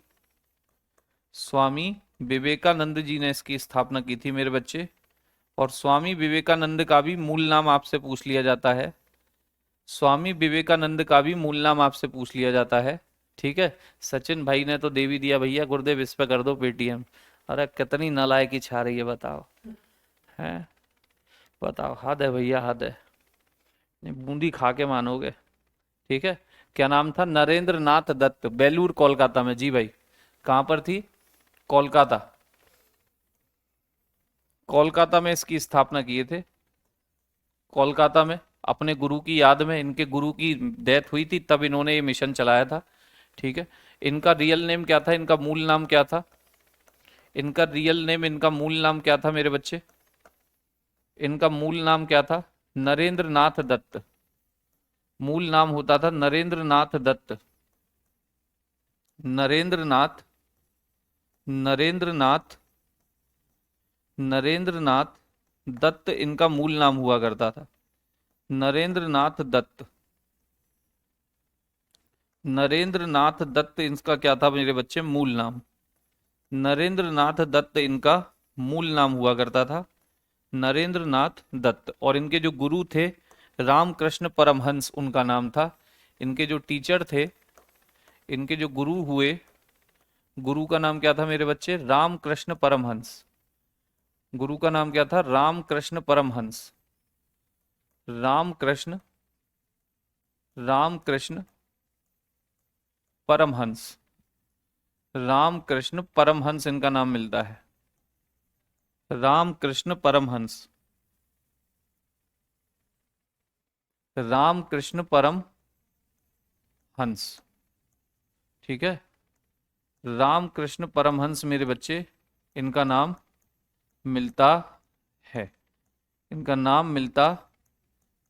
स्वामी विवेकानंद जी ने इसकी स्थापना की थी मेरे बच्चे। और स्वामी विवेकानंद का भी मूल नाम आपसे पूछ लिया जाता है। स्वामी विवेकानंद का भी मूल नाम आपसे पूछ लिया जाता है। ठीक है, सचिन भाई ने तो दे भी दिया भैया, गुरुदेव इस पे कर दो पेटीएम। अरे कितनी नालायकी छा रही है बताओ, हैं? बताओ, हद है भैया, हद है। नहीं, बूंदी खा के मानोगे। ठीक है, क्या नाम था? नरेंद्र नाथ दत्त, बेलूर कोलकाता में। जी भाई, कहां पर थी? कोलकाता। कोलकाता में इसकी स्थापना किए थे। कोलकाता में अपने गुरु की याद में, इनके गुरु की डेथ हुई थी तब इन्होंने ये मिशन चलाया था। ठीक है, इनका रियल नेम क्या था? इनका मूल नाम क्या था? इनका रियल नेम, इनका मूल नाम क्या था मेरे बच्चे? इनका मूल नाम क्या था? नरेंद्र नाथ दत्त। मूल नाम होता था नरेंद्र नाथ दत्त। नरेंद्र नाथ, नरेंद्र नाथ, नरेंद्र नाथ दत्त इनका मूल नाम हुआ करता था। नरेंद्र नाथ दत्त, नरेंद्र नाथ दत्त इनका क्या था मेरे बच्चे? मूल नाम। नरेंद्र नाथ दत्त इनका मूल नाम हुआ करता था, नरेंद्र नाथ दत्त। और इनके जो गुरु थे रामकृष्ण परमहंस उनका नाम था। इनके जो टीचर थे, इनके जो गुरु हुए, गुरु का नाम क्या था मेरे बच्चे? रामकृष्ण परमहंस। गुरु का नाम क्या था? रामकृष्ण परमहंस। रामकृष्ण, रामकृष्ण परमहंस। रामकृष्ण परमहंस इनका नाम मिलता है, रामकृष्ण परमहंस। रामकृष्ण परम हंस। ठीक है, रामकृष्ण परमहंस मेरे बच्चे इनका नाम मिलता है, इनका नाम मिलता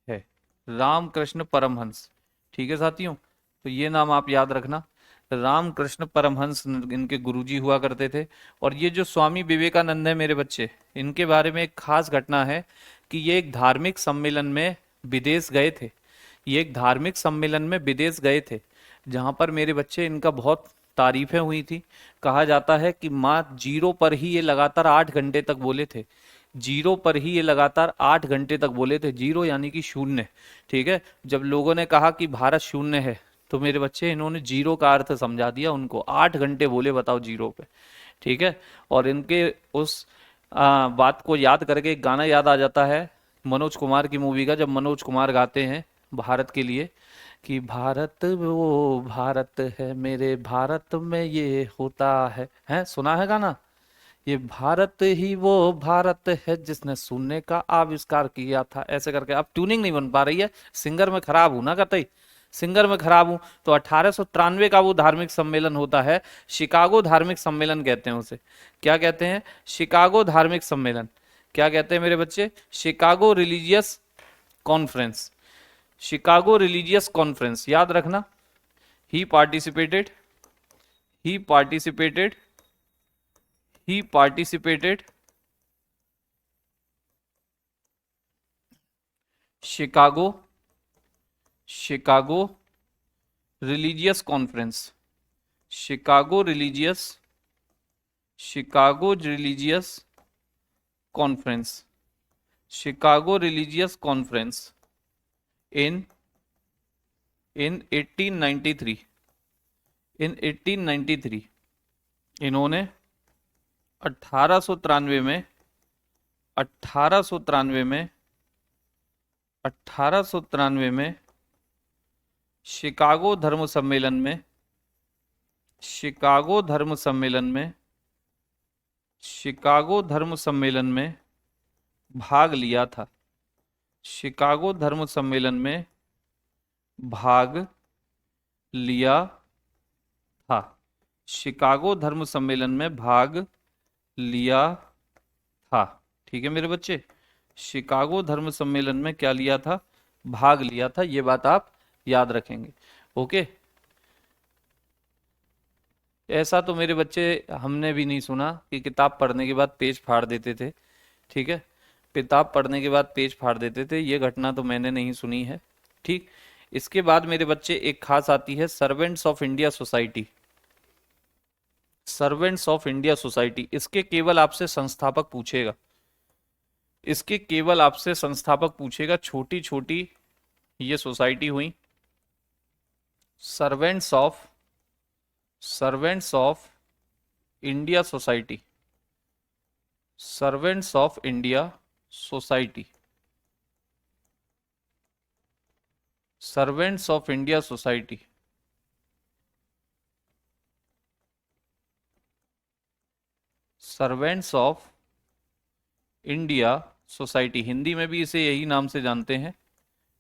है, रामकृष्ण परमहंस। ठीक है साथियों, तो ये नाम आप याद रखना। रामकृष्ण परमहंस इनके गुरुजी हुआ करते थे। और ये जो स्वामी विवेकानंद है मेरे बच्चे, इनके बारे में एक खास घटना है कि ये एक धार्मिक सम्मेलन में विदेश गए थे। ये एक धार्मिक सम्मेलन में विदेश गए थे जहां पर मेरे बच्चे इनका बहुत तारीफें हुई थी। कहा जाता है कि माँ जीरो पर ही ये लगातार 8 घंटे तक बोले थे। जीरो पर ही ये लगातार 8 घंटे तक बोले थे। जीरो यानी कि शून्य। ठीक है, जब लोगों ने कहा कि भारत शून्य है तो मेरे बच्चे इन्होंने जीरो का अर्थ समझा दिया उनको। 8 घंटे बोले, बताओ, जीरो पे। ठीक है, और इनके उस बात को याद करके एक गाना याद आ जाता है मनोज कुमार की मूवी का, जब मनोज कुमार गाते हैं भारत के लिए कि भारत वो भारत है, मेरे भारत में ये होता है सुना है गाना? ये भारत ही वो भारत है जिसने शून्य का आविष्कार किया था, ऐसे करके। अब ट्यूनिंग नहीं बन पा रही है, सिंगर में खराब हूं ना कतई, सिंगर में खराब हूं। तो 1893 का वो धार्मिक सम्मेलन होता है, शिकागो धार्मिक सम्मेलन कहते हैं उसे। क्या कहते हैं? शिकागो धार्मिक सम्मेलन। क्या कहते हैं मेरे बच्चे? Chicago religious conference. Chicago religious conference, याद रखना। He participated he participated he participated Chicago Chicago religious conference. Chicago religious Chicago religious conference. Chicago religious conference in in 1893। In 1893 इन्होंने 1893 में 1893 में 1893 में शिकागो धर्म सम्मेलन में शिकागो धर्म सम्मेलन में शिकागो धर्म सम्मेलन में भाग लिया था। शिकागो धर्म सम्मेलन में भाग लिया था। शिकागो धर्म सम्मेलन में भाग लिया था। ठीक है मेरे बच्चे, शिकागो धर्म सम्मेलन में क्या लिया था? भाग लिया था। ये बात आप याद रखेंगे। ओके, ऐसा तो मेरे बच्चे हमने भी नहीं सुना कि किताब पढ़ने के बाद पेज फाड़ देते थे। ठीक है, किताब पढ़ने के बाद पेज फाड़ देते थे, ये घटना तो मैंने नहीं सुनी है। ठीक, इसके बाद मेरे बच्चे एक खास आती है servants of India society. Servants of India society, इसके केवल आपसे संस्थापक पूछेगा। इसके केवल आपसे संस्थापक पूछेगा। छोटी छोटी ये सोसाइटी हुई, servants of India society. Servants of India society. Servants of India society. Servants of India society, Hindi में भी इसे यही नाम से जानते हैं।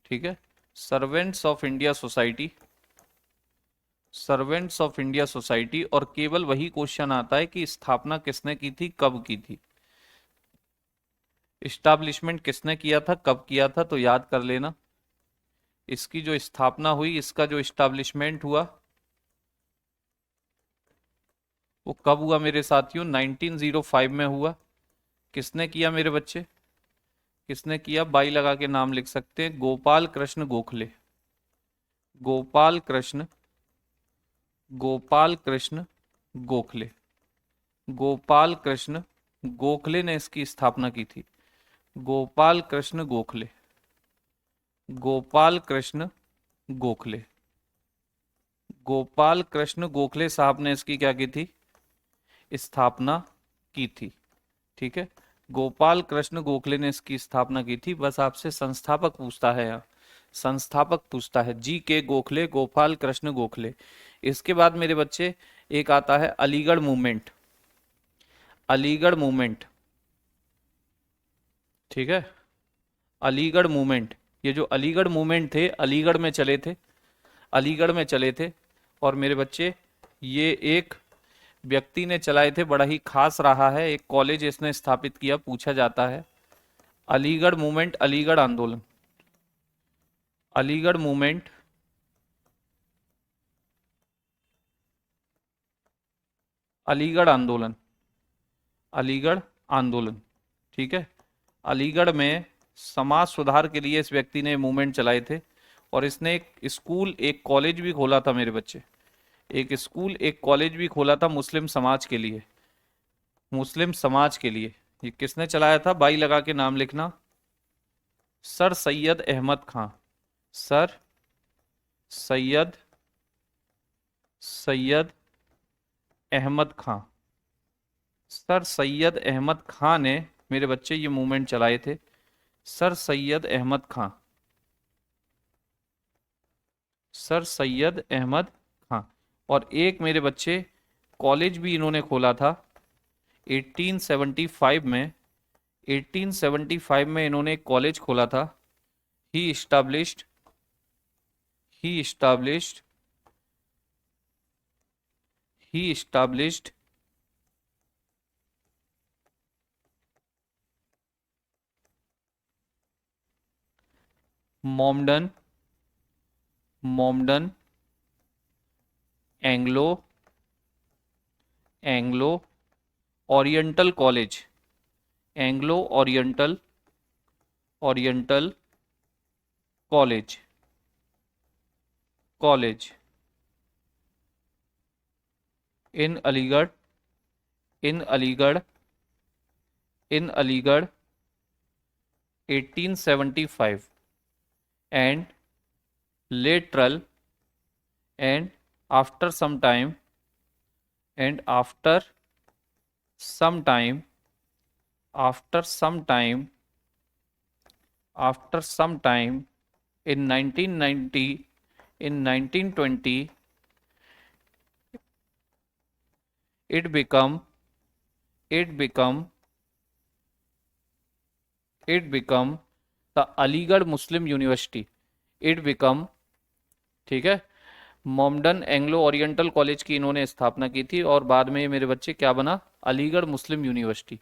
ठीक है, servants of India society. Servants of India society. और केवल वही क्वेश्चन आता है कि स्थापना किसने की थी, कब की थी। इस्टेब्लिशमेंट किसने किया था, कब किया था, तो याद कर लेना। इसकी जो स्थापना हुई, इसका जो इस्टेब्लिशमेंट हुआ, वो कब हुआ मेरे साथियों? 1905 में हुआ। किसने किया मेरे बच्चे? किसने किया? बाई लगा के नाम लिख सकते हैं, गोपाल कृष्ण गोखले। गोपाल कृष्ण गोपाल कृष्ण गोखले। गोपाल कृष्ण गोखले ने इसकी स्थापना की थी। गोपाल कृष्ण गोखले। गोपाल कृष्ण गोखले। गोपाल कृष्ण गोखले साहब ने इसकी क्या की थी? स्थापना की थी। ठीक है, गोपाल कृष्ण गोखले ने इसकी स्थापना की थी। बस आपसे संस्थापक पूछता है यहाँ, संस्थापक पूछता है। जी के गोखले, गोपाल कृष्ण गोखले। इसके बाद मेरे बच्चे एक आता है अलीगढ़ मूवमेंट। अलीगढ़ मूवमेंट। ठीक है, अलीगढ़ मूवमेंट। ये जो अलीगढ़ मूवमेंट थे, अलीगढ़ में चले थे। अलीगढ़ में चले थे। और मेरे बच्चे ये एक व्यक्ति ने चलाए थे, बड़ा ही खास रहा है। एक कॉलेज इसने स्थापित किया, पूछा जाता है। अलीगढ़ मूवमेंट, अलीगढ़ आंदोलन। अलीगढ़ मूवमेंट, अलीगढ़ आंदोलन। अलीगढ़ आंदोलन। ठीक है, अलीगढ़ में समाज सुधार के लिए इस व्यक्ति ने मूवमेंट चलाए थे। और इसने एक स्कूल, एक कॉलेज भी खोला था मेरे बच्चे। एक स्कूल, एक कॉलेज भी खोला था मुस्लिम समाज के लिए। मुस्लिम समाज के लिए ये किसने चलाया था? बाई लगा के नाम लिखना, सर सैयद अहमद खां। सर सैयद सैयद अहमद खां। सर सैयद अहमद खां ने मेरे बच्चे ये मूवमेंट चलाए थे। सर सैयद अहमद खां, सर सैयद अहमद खां। और एक मेरे बच्चे कॉलेज भी इन्होंने खोला था 1875 में। 1875 में इन्होंने एक कॉलेज खोला था। ही established he established he established Mohammedan Mohammedan Anglo Anglo Oriental College, Anglo Oriental Oriental college, college in Aligarh, in Aligarh, in Aligarh 1875 and lateral and after some time and some time after some time after some time in 1990 in 1920 it become it become it become the Aligarh Muslim university, it become, ठीक है। मोमडन Anglo Oriental College की इन्होंने स्थापना की थी और बाद में ये मेरे बच्चे क्या बना, Aligarh Muslim University.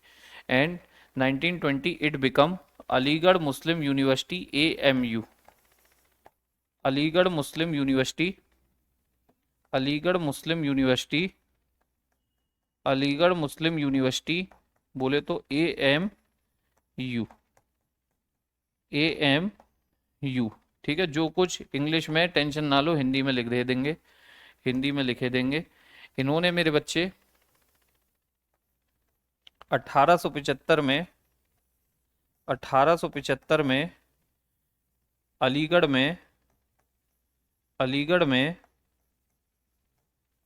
And 1920 it become Aligarh Muslim University AMU, Aligarh Muslim University, Aligarh Muslim University, Aligarh Muslim University बोले तो एएमयू, एएमयू, ठीक है। जो कुछ इंग्लिश में टेंशन ना लो, हिंदी में लिख दे देंगे, हिंदी में लिखे देंगे। इन्होंने मेरे बच्चे 1875 में 1875 में अलीगढ़ में अलीगढ़ में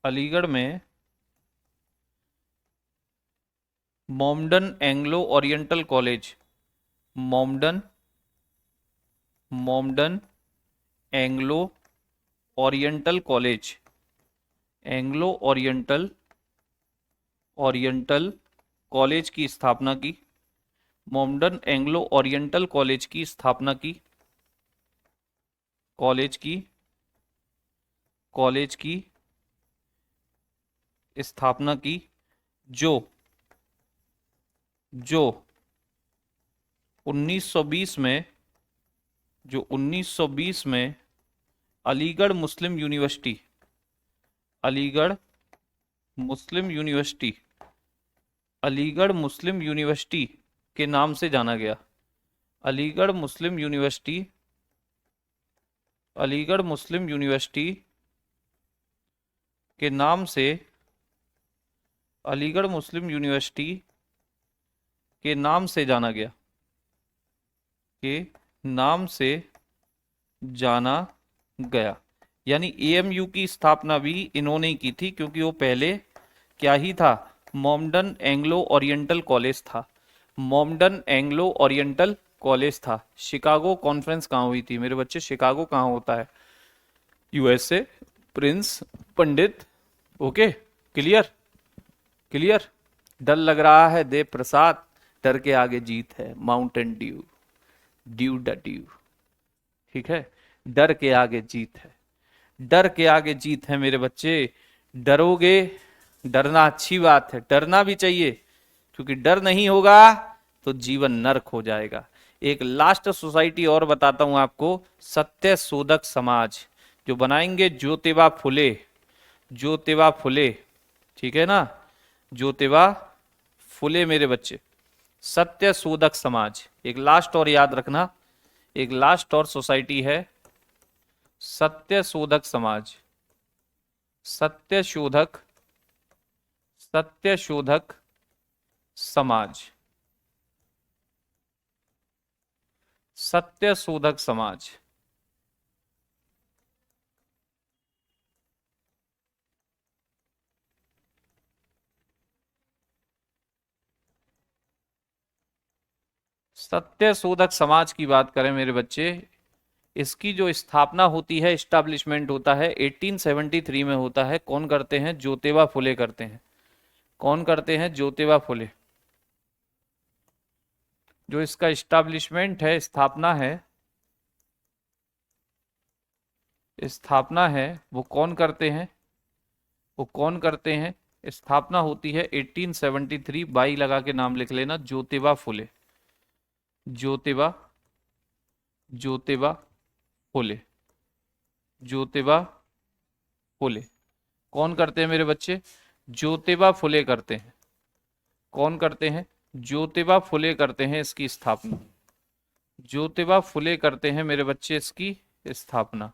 अलीगढ़ में Mohammedan Anglo Oriental College, Mohammedan Mohammedan Anglo Oriental College, Anglo Oriental Oriental College की स्थापना की, मोमडन एंग्लो ओरिएंटल कॉलेज की स्थापना की, कॉलेज की कॉलेज की स्थापना की, जो जो 1920 में, जो 1920 में Aligarh Muslim University, Aligarh Muslim University, Aligarh Muslim university के नाम से जाना गया। Aligarh Muslim University, Aligarh Muslim university के नाम से, अलीगढ़ मुस्लिम यूनिवर्सिटी के नाम से जाना गया, के नाम से जाना गया। यानी एएमयू की स्थापना भी इन्होंने ही की थी, क्योंकि वो पहले क्या ही था, मोमडन एंग्लो ओरिएंटल कॉलेज था, मोमडन एंग्लो ओरिएंटल कॉलेज था। शिकागो कॉन्फ्रेंस कहाँ हुई थी मेरे बच्चे, शिकागो कहाँ होता है, यूएसए, प्रिंस पंडित, ओके, क्लियर क्लियर। डर लग रहा है देव प्रसाद, डर के आगे जीत है, Mountain Dew, due the due, ठीक है। डर के आगे जीत है, डर के आगे जीत है मेरे बच्चे। डरोगे, डरना अच्छी बात है, डरना भी चाहिए, क्योंकि डर नहीं होगा तो जीवन नरक हो जाएगा। एक लास्ट सोसाइटी और बताता हूं आपको, सत्य शोधक समाज, जो बनाएंगे ज्योतिबा फुले, ज्योतिबा फुले, ठीक है ना, ज्योतिबा फुले मेरे बच्चे, सत्य शोधक समाज। एक लास्ट और याद रखना, एक लास्ट और सोसाइटी है, सत्य शोधक समाज, सत्य शोधक, सत्य शोधक समाज, सत्य शोधक समाज। सत्य शोधक समाज की बात करें मेरे बच्चे, इसकी जो स्थापना होती है, इस्टेब्लिशमेंट होता है 1873 में होता है। कौन करते हैं? ज्योतिबा फुले करते हैं। कौन करते हैं? ज्योतिबा फुले। जो इसका इस्टेब्लिशमेंट है, स्थापना है, स्थापना है, वो कौन करते हैं? वो कौन करते हैं? स्थापना होती है 1873, बाई लगा के नाम लिख लेना, ज्योतिबा फुले। ज्योतिबा, ज्योतिबा फुले, ज्योतिबा फुले। कौन करते हैं मेरे बच्चे? ज्योतिबा फुले करते हैं। कौन करते हैं? ज्योतिबा फुले करते हैं इसकी स्थापना। ज्योतिबा फुले करते हैं मेरे बच्चे इसकी स्थापना।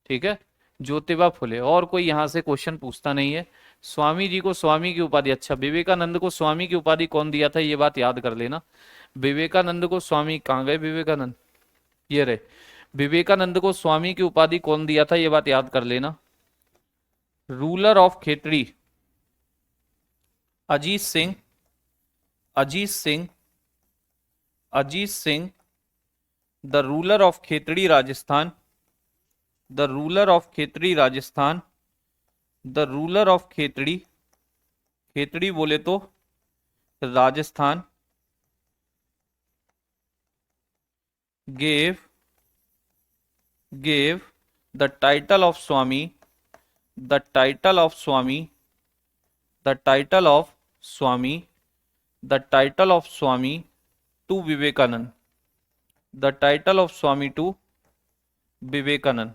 ठीक है, ज्योतिबा फुले। और कोई यहां से क्वेश्चन पूछता नहीं है। स्वामी जी को स्वामी की उपाधि, अच्छा, विवेकानंद को स्वामी की उपाधि कौन दिया था, ये बात याद कर लेना। विवेकानंद को स्वामी, कहाँ गए विवेकानंद? ये रहे। विवेकानंद को स्वामी की उपाधि कौन दिया था, ये बात याद कर लेना। Ruler of Khetri, Ajit Singh, Ajit Singh, Ajit Singh, the ruler of Khetri Rajasthan, the ruler of Khetri Rajasthan, the ruler of Khetri, Khetri बोले तो Rajasthan, gave, gave the title of Swami, the title of Swami, the title of Swami, the title of Swami to Vivekananda, the title of Swami to Vivekananda,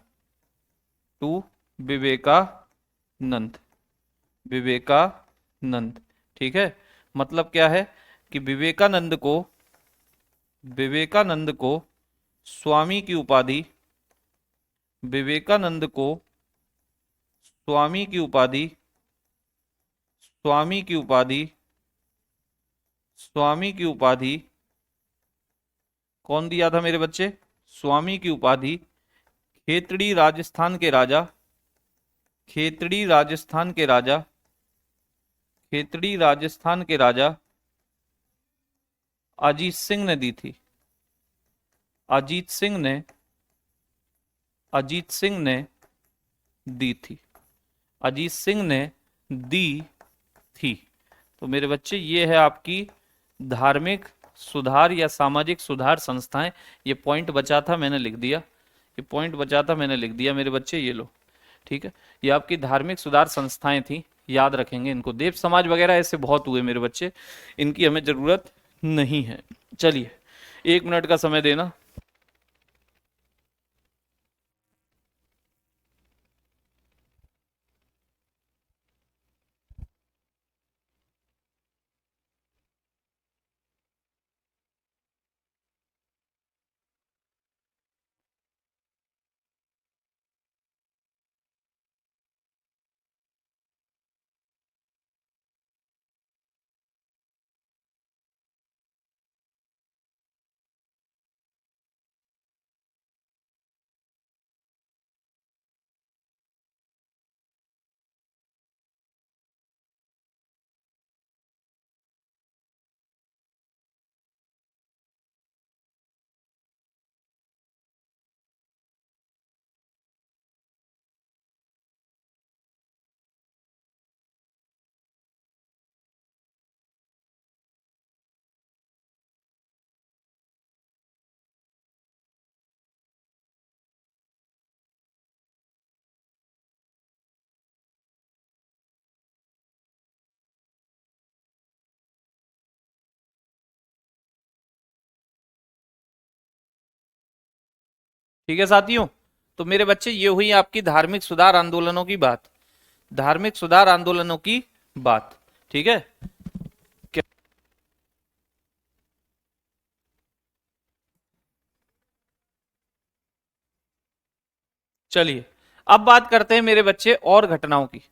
to Vivekananda, Vivekananda. ठीक है, मतलब क्या है कि विवेकानंद को, विवेकानंद को स्वामी की उपाधि, विवेकानंद को स्वामी की उपाधि, स्वामी की उपाधि, स्वामी की उपाधि कौन दिया था मेरे बच्चे? स्वामी की उपाधि खेतड़ी राजस्थान के राजा, खेतड़ी राजस्थान के राजा, खेतड़ी राजस्थान के राजा अजीत सिंह ने दी थी। अजीत सिंह ने, अजीत सिंह ने दी थी, अजीत सिंह ने दी थी। तो मेरे बच्चे ये है आपकी धार्मिक सुधार या सामाजिक सुधार संस्थाएं। ये पॉइंट बचा था, मैंने लिख दिया। ये पॉइंट बचा था, मैंने लिख दिया मेरे बच्चे, ये लो। ठीक है, ये आपकी धार्मिक सुधार संस्थाएं थी, याद रखेंगे इनको। देव समाज वगैरह ऐसे बहुत हुए मेरे बच्चे, इनकी हमें जरूरत नहीं है। चलिए 1 मिनट का समय देना। ठीक है साथियों, तो मेरे बच्चे ये हुई आपकी धार्मिक सुधार आंदोलनों की बात, धार्मिक सुधार आंदोलनों की बात। ठीक है, चलिए अब बात करते हैं मेरे बच्चे और घटनाओं की,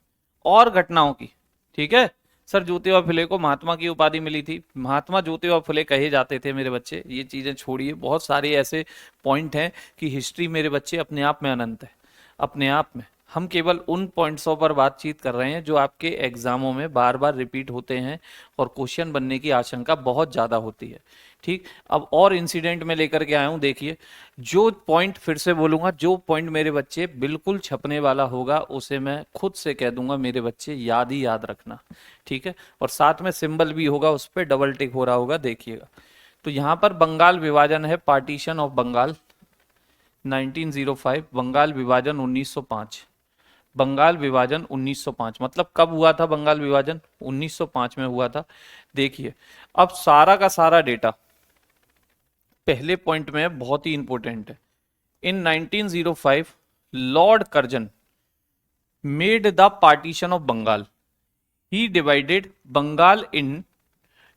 और घटनाओं की। ठीक है, सर ज्योतिबा फुले को महात्मा की उपाधि मिली थी, महात्मा ज्योतिबा फुले कहे जाते थे मेरे बच्चे। ये चीजें छोड़िए, बहुत सारे ऐसे पॉइंट हैं कि हिस्ट्री मेरे बच्चे अपने आप में अनंत है, अपने आप में। हम केवल उन पॉइंट्सों पर बातचीत कर रहे हैं जो आपके एग्जामों में बार बार रिपीट होते हैं और क्वेश्चन बनने की आशंका बहुत ज्यादा होती है। ठीक, अब और इंसिडेंट में लेकर के आया हूं, देखिए जो पॉइंट, फिर से बोलूंगा, जो पॉइंट मेरे बच्चे बिल्कुल छपने वाला होगा उसे मैं खुद से कह दूंगा मेरे बच्चे याद ही याद रखना। ठीक है, और साथ में सिंबल भी होगा, उस पर डबल टिक हो रहा होगा, देखिएगा। तो यहां पर बंगाल विभाजन है, पार्टीशन ऑफ बंगाल 1905, बंगाल विभाजन 1905। बंगाल विभाजन 1905 मतलब कब हुआ था बंगाल विभाजन? 1905 में हुआ था। देखिए अब सारा का सारा डेटा पहले पॉइंट में बहुत ही इंपॉर्टेंट है। In 1905 Lord Curzon made the partition of Bengal. He divided Bengal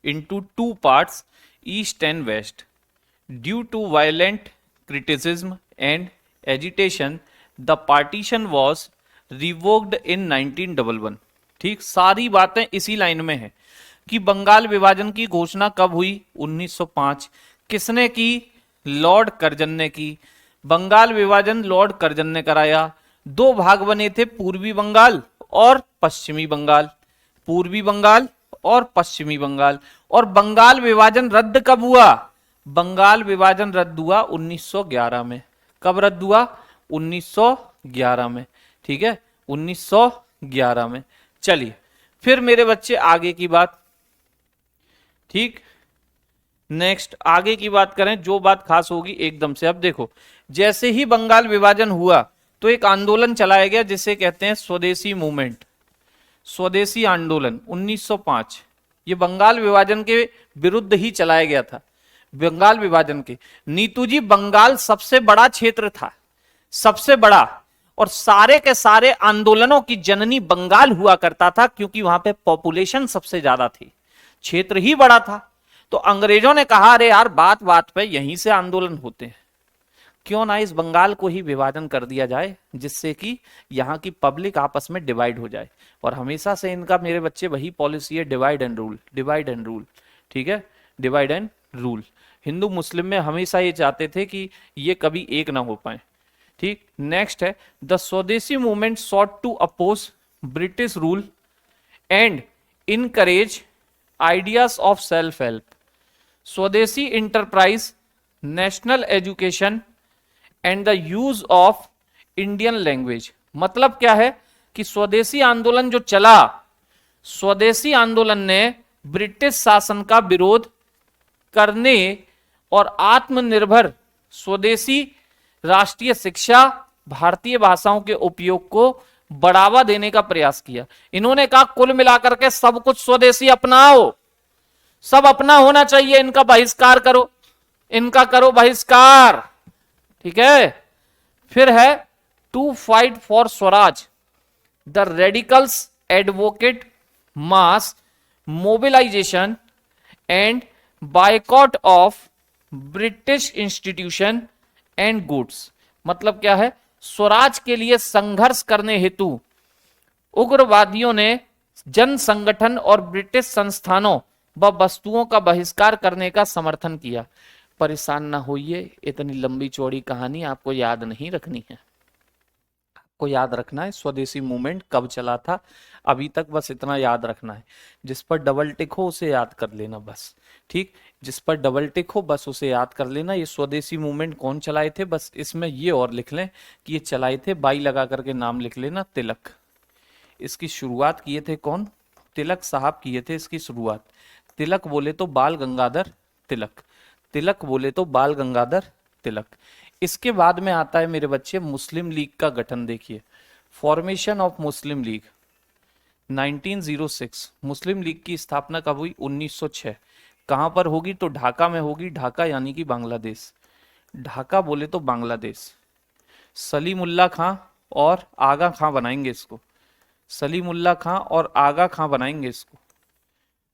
into two parts, east and west. Due to violent criticism and agitation, the partition was revoked in 1911। ठीक, सारी बातें इसी लाइन में है कि बंगाल विभाजन की घोषणा कब हुई? 1905। किसने की? लॉर्ड कर्जन ने की। बंगाल विभाजन लॉर्ड कर्जन ने कराया। दो भाग बने थे, पूर्वी बंगाल और पश्चिमी बंगाल। पूर्वी बंगाल और पश्चिमी बंगाल। और बंगाल विभाजन रद्द कब हुआ? बंगाल विभाजन रद्द हुआ 1911 में। कब रद्द हुआ? 1911 में। ठीक है, 1911 में। चलिए फिर मेरे बच्चे आगे की बात। ठीक, नेक्स्ट आगे की बात करें, जो बात खास होगी एकदम से। अब देखो, जैसे ही बंगाल विभाजन हुआ तो एक आंदोलन चलाया गया जिसे कहते हैं स्वदेशी मूवमेंट। स्वदेशी आंदोलन 1905, ये बंगाल विभाजन के विरुद्ध ही चलाया गया था। बंगाल विभाजन के, नीतू जी, बंगाल सबसे बड़ा क्षेत्र था, सबसे बड़ा, और सारे के सारे आंदोलनों की जननी बंगाल हुआ करता था क्योंकि वहां पे पॉपुलेशन सबसे ज्यादा थी, क्षेत्र ही बड़ा था। तो अंग्रेजों ने कहा अरे यार, बात बात पे यहीं से आंदोलन होते हैं, क्यों ना इस बंगाल को ही विभाजन कर दिया जाए जिससे कि यहाँ की पब्लिक आपस में डिवाइड हो जाए। और हमेशा से इनका, मेरे बच्चे, वही पॉलिसी है, divide and rule, divide and rule. ठीक है, डिवाइड एंड रूल। हिंदू मुस्लिम में हमेशा ये चाहते थे कि ये कभी एक ना हो पाए। ठीक, नेक्स्ट है the Swadeshi movement sought to oppose British rule and encourage ideas of self help, Swadeshi enterprise, national education and the use of Indian language. मतलब क्या है कि स्वदेशी आंदोलन जो चला, स्वदेशी आंदोलन ने ब्रिटिश शासन का विरोध करने और आत्मनिर्भर स्वदेशी राष्ट्रीय शिक्षा, भारतीय भाषाओं के उपयोग को बढ़ावा देने का प्रयास किया। इन्होंने कहा कुल मिलाकर के सब कुछ स्वदेशी अपनाओ, सब अपना होना चाहिए, इनका बहिष्कार करो, इनका करो बहिष्कार। ठीक है, फिर है to fight for Swaraj, the radicals advocate mass mobilisation and boycott of British institution and goods. मतलब क्या है? स्वराज के लिए संघर्ष करने हेतु उग्रवादियों ने जन संगठन और ब्रिटिश संस्थानों व वस्तुओं का बहिष्कार करने का समर्थन किया। परेशान ना होइए, इतनी लंबी चौड़ी कहानी आपको याद नहीं रखनी है। आपको याद रखना है स्वदेशी मूवमेंट कब चला था, अभी तक बस इतना याद रखना है। जिस पर डबल टिक हो उसे याद कर लेना बस। ठीक, जिस पर डबल टिक हो बस उसे याद कर लेना। ये स्वदेशी मूवमेंट कौन चलाए थे, बस इसमें ये और लिख लें कि ये चलाए थे, बाई लगा करके नाम लिख लेना, तिलक। इसकी शुरुआत किए थे कौन? तिलक साहब किए थे इसकी शुरुआत। तिलक बोले तो बाल गंगाधर तिलक, तिलक बोले तो बाल गंगाधर तिलक। इसके बाद में आता है मेरे बच्चे मुस्लिम लीग का गठन। देखिए, formation of Muslim league 1906। Muslim league की स्थापना कब हुई? 1906। कहां पर होगी? तो ढाका में होगी। ढाका यानी कि बांग्लादेश। ढाका बोले तो बांग्लादेश। सलीमुल्लाह खां और आगा खां बनाएंगे इसको, सलीमुल्लाह खां और आगा खां बनाएंगे इसको,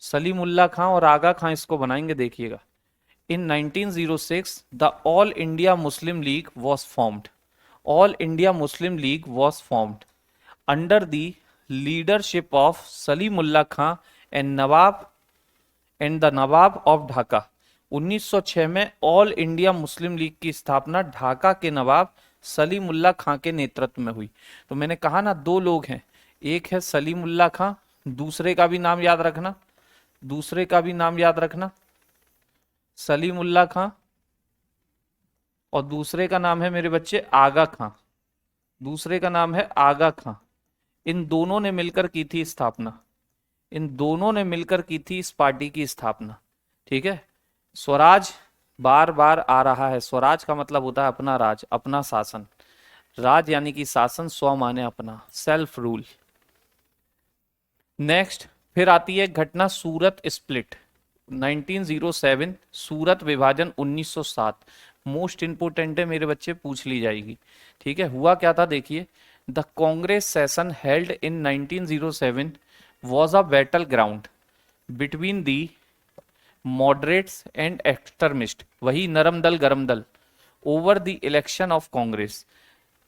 सलीमुल्लाह खां और आगा खां इसको बनाएंगे। देखिएगा, in 1906 the all india muslim league was formed, all india muslim league was formed under the leadership of salimullah khan and the nawab of dhaka। 1906 में ऑल इंडिया मुस्लिम लीग की स्थापना ढाका के नवाब सलीमुल्लाह खां के नेतृत्व में हुई। तो मैंने कहा ना, दो लोग हैं, एक है सलीमुल्लाह खां, दूसरे का भी नाम याद रखना, दूसरे का भी नाम याद रखना, सलीमुल्लाह खां, और दूसरे का नाम है मेरे बच्चे आगा खां, दूसरे का नाम है आगा खां। इन दोनों ने मिलकर की थी स्थापना, इन दोनों ने मिलकर की थी इस पार्टी की स्थापना। ठीक है, स्वराज बार बार आ रहा है, स्वराज का मतलब होता है अपना राज, अपना शासन, राज यानी कि शासन, स्व माने अपना, सेल्फ रूल। नेक्स्ट फिर आती है घटना सूरत स्प्लिट 1907, सूरत विभाजन 1907। मोस्ट इंपोर्टेंट है मेरे बच्चे, पूछ ली जाएगी। ठीक है, हुआ क्या था देखिए, the Congress session held in 1907 was a battleground between the moderates and extremists, वही नरम दल गरम दल, over the election of Congress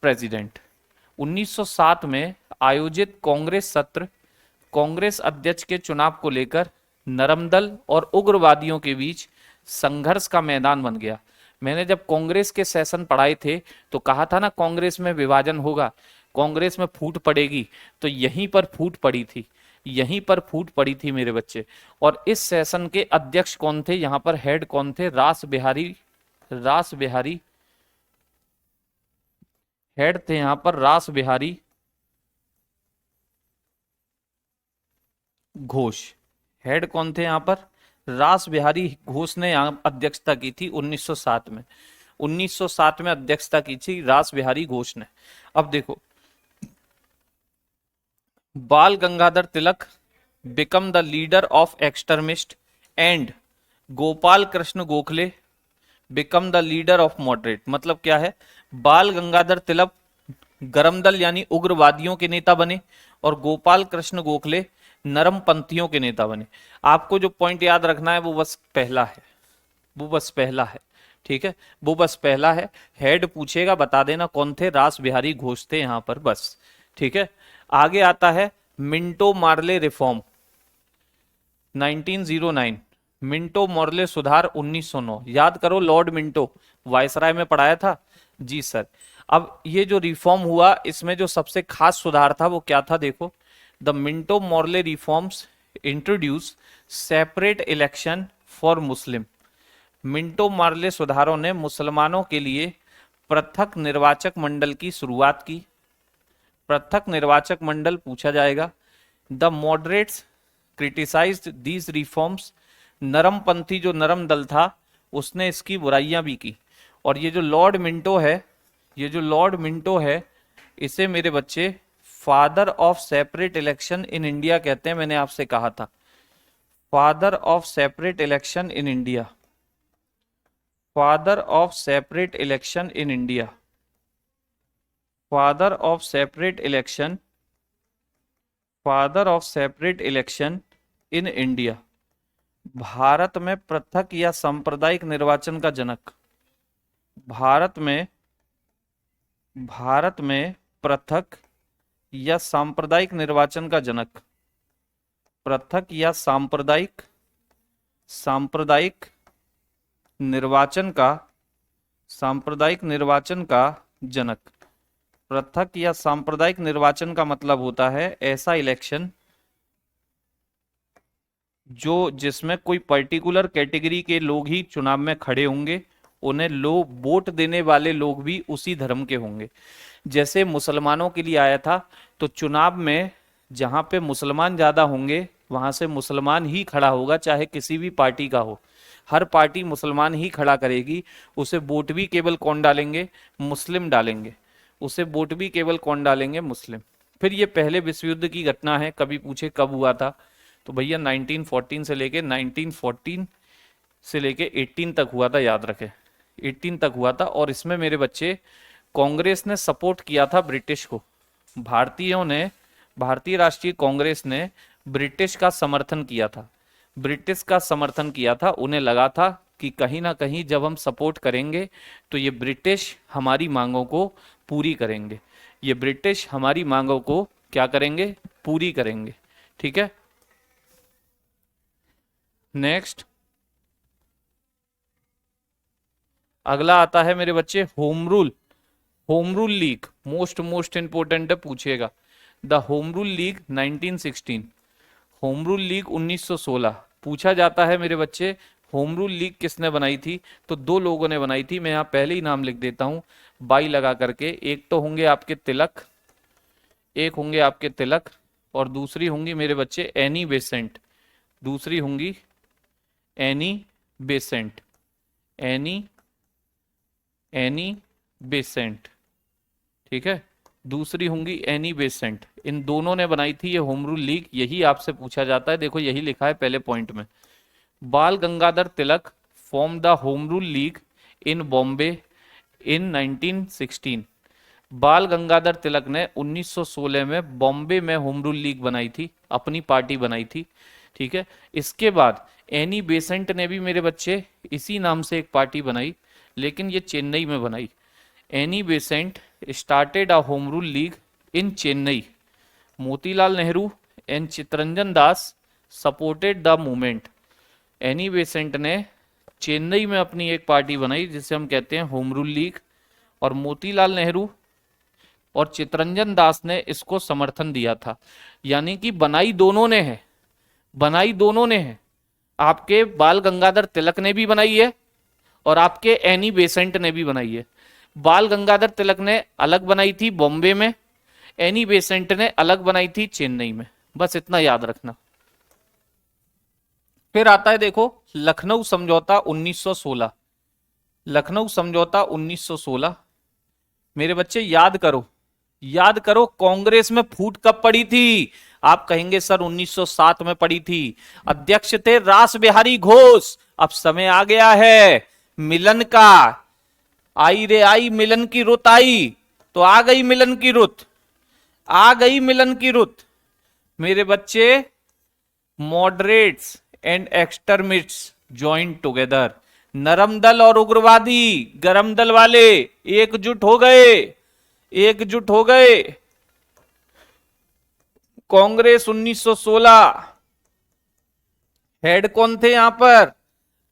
president. 1907 में आयोजित कांग्रेस सत्र कांग्रेस अध्यक्ष के चुनाव को लेकर नरम दल और उग्रवादियों के बीच संघर्ष का मैदान बन गया। मैंने जब कांग्रेस के सेशन पढ़ाए थे तो कहा था ना, कांग्रेस में विभाजन होगा, कांग्रेस में फूट पड़ेगी, तो यहीं पर फूट पड़ी थी, यहीं पर फूट पड़ी थी मेरे बच्चे। और इस सेशन के अध्यक्ष कौन थे, यहां पर हेड कौन थे, रास बिहारी, रास बिहारी हेड थे यहां पर, रास बिहारी घोष। हेड कौन थे यहां पर, रास बिहारी घोष ने यहां अध्यक्षता की थी 1907 में, 1907 में अध्यक्षता की थी रास बिहारी घोष ने। अब देखो, Bal Gangadhar Tilak become the leader of extremist and Gopal Krishna Gokhale become the leader of moderate. मतलब क्या है, बाल गंगाधर तिलक गरम दल यानी उग्रवादियों के नेता बने, और गोपाल कृष्ण गोखले नरम पंथियों के नेता बने। आपको जो पॉइंट याद रखना है वो बस पहला है, वो बस पहला है। ठीक है, वो बस पहला है। हेड पूछेगा बता देना कौन थे, रास बिहारी घोष थे यहां पर, बस। ठीक है, आगे आता है मिंटो मार्ले रिफॉर्म 1909, मिंटो मॉर्ले सुधार 1909। याद करो, लॉर्ड मिंटो, वायसराय में पढ़ाया था जी सर। अब ये जो रिफॉर्म हुआ, इसमें जो सबसे खास सुधार था वो क्या था, देखो, the Minto Morley reforms introduce separate election for Muslim. Minto मार्ले सुधारों ने मुसलमानों के लिए पृथक निर्वाचक मंडल की शुरुआत की। पृथक निर्वाचक मंडल पूछा जाएगा। The moderates criticised these reforms, नरमपंथी जो नरम दल था उसने इसकी बुराइयां भी की। और ये जो लॉर्ड मिंटो है, ये जो लॉर्ड मिंटो है, इसे मेरे बच्चे father of separate election in India कहते हैं। मैंने आपसे कहा था father of separate election in India, father of separate election in India, father of separate election, father of separate election in India. Bharat में पृथक या सांप्रदायिक निर्वाचन का जनक, भारत में, भारत में पृथक या सांप्रदायिक निर्वाचन का जनक, पृथक या सांप्रदायिक, सांप्रदायिक निर्वाचन का, सांप्रदायिक निर्वाचन का जनक। पृथक या सांप्रदायिक निर्वाचन का मतलब होता है ऐसा इलेक्शन जो जिसमें कोई पर्टिकुलर कैटेगरी के लोग ही चुनाव में खड़े होंगे, उन्हें लोग वोट देने वाले लोग भी उसी धर्म के होंगे। जैसे मुसलमानों के लिए आया था, तो चुनाव में जहां पे मुसलमान ज्यादा होंगे वहां से मुसलमान ही खड़ा होगा, चाहे किसी भी पार्टी का हो। हर पार्टी मुसलमान ही खड़ा करेगी, उसे वोट भी केवल कौन डालेंगे, मुस्लिम डालेंगे, उसे वोट भी केवल कौन डालेंगे, मुस्लिम। फिर ये पहले विश्व युद्ध की घटना है, कभी पूछे कब हुआ था, तो भैया 1914 से लेके 1914 से लेके 18 तक हुआ था, याद रखें 18 तक हुआ था। और इसमें मेरे बच्चे कांग्रेस ने सपोर्ट किया था ब्रिटिश को, भारतीयों ने, भारतीय राष्ट्रीय कांग्रेस ने ब्रिटिश का समर्थन किया था, ब्रिटिश का समर्थन किया था। उन्हें लगा था कि कहीं ना कहीं जब हम सपोर्ट करेंगे तो ये ब्रिटिश हमारी मांगों को पूरी करेंगे, ये ब्रिटिश हमारी मांगों को क्या करेंगे, पूरी करेंगे। ठीक है, नेक्स्ट अगला आता है मेरे बच्चे home rule home rule league most important है, पूछिएगा। The Home rule league 1916, home rule league 1916 पूछा जाता है मेरे बच्चे। होम रूल लीग किसने बनाई थी? तो दो लोगों ने बनाई थी, मैं यहाँ पहले ही नाम लिख देता हूं बाई लगा करके। एक तो होंगे आपके तिलक, एक होंगे आपके तिलक, और दूसरी होंगी मेरे बच्चे एनी बेसेंट, दूसरी होंगी Annie Besant, any Annie Besant, ठीक है, दूसरी होंगी एनी बेसेंट। इन दोनों ने बनाई थी ये होम रूल लीग, यही आपसे पूछा जाता है। देखो यही लिखा है पहले पॉइंट में, Bal Gangadhar Tilak form the Home rule league in Bombay in 1916। Bal Gangadhar तिलक ने 1916 में बॉम्बे में होम रूल लीग बनाई थी, अपनी पार्टी बनाई थी, ठीक है। इसके बाद एनी बेसेंट ने भी मेरे बच्चे इसी नाम से एक पार्टी बनाई, लेकिन ये चेन्नई में बनाई। Annie Besant started a home rule league in Chennai. Motilal Nehru and Chittaranjan Das supported the movement. Annie Besant ने चेन्नई में अपनी एक पार्टी बनाई जिसे हम कहते हैं होम रूल लीग, और मोतीलाल नेहरू और चितरंजन दास ने इसको समर्थन दिया था। यानी कि बनाई दोनों ने है, बनाई दोनों ने है। आपके बाल गंगाधर तिलक ने भी बनाई है और आपके एनी बेसेंट ने भी बनाई है। बाल गंगाधर तिलक ने अलग बनाई थी बॉम्बे में, एनी बेसेंट ने अलग बनाई थी चेन्नई में, बस इतना याद रखना। फिर आता है देखो लखनऊ समझौता 1916। लखनऊ समझौता 1916 मेरे बच्चे याद करो, याद करो कांग्रेस में फूट कब पड़ी थी? आप कहेंगे सर 1907 में पड़ी थी। अध्यक्ष थे रास बिहारी घोष। अब समय आ गया है मिलन का, आई रे आई मिलन की रुत आई, तो आ गई मिलन की रुत, आ गई मिलन की रुत। मेरे बच्चे moderates and extremists join together. नरम दल और उग्रवादी गरम दल वाले एकजुट हो गए, एकजुट हो गए। कांग्रेस 1916, हेड कौन थे यहां पर?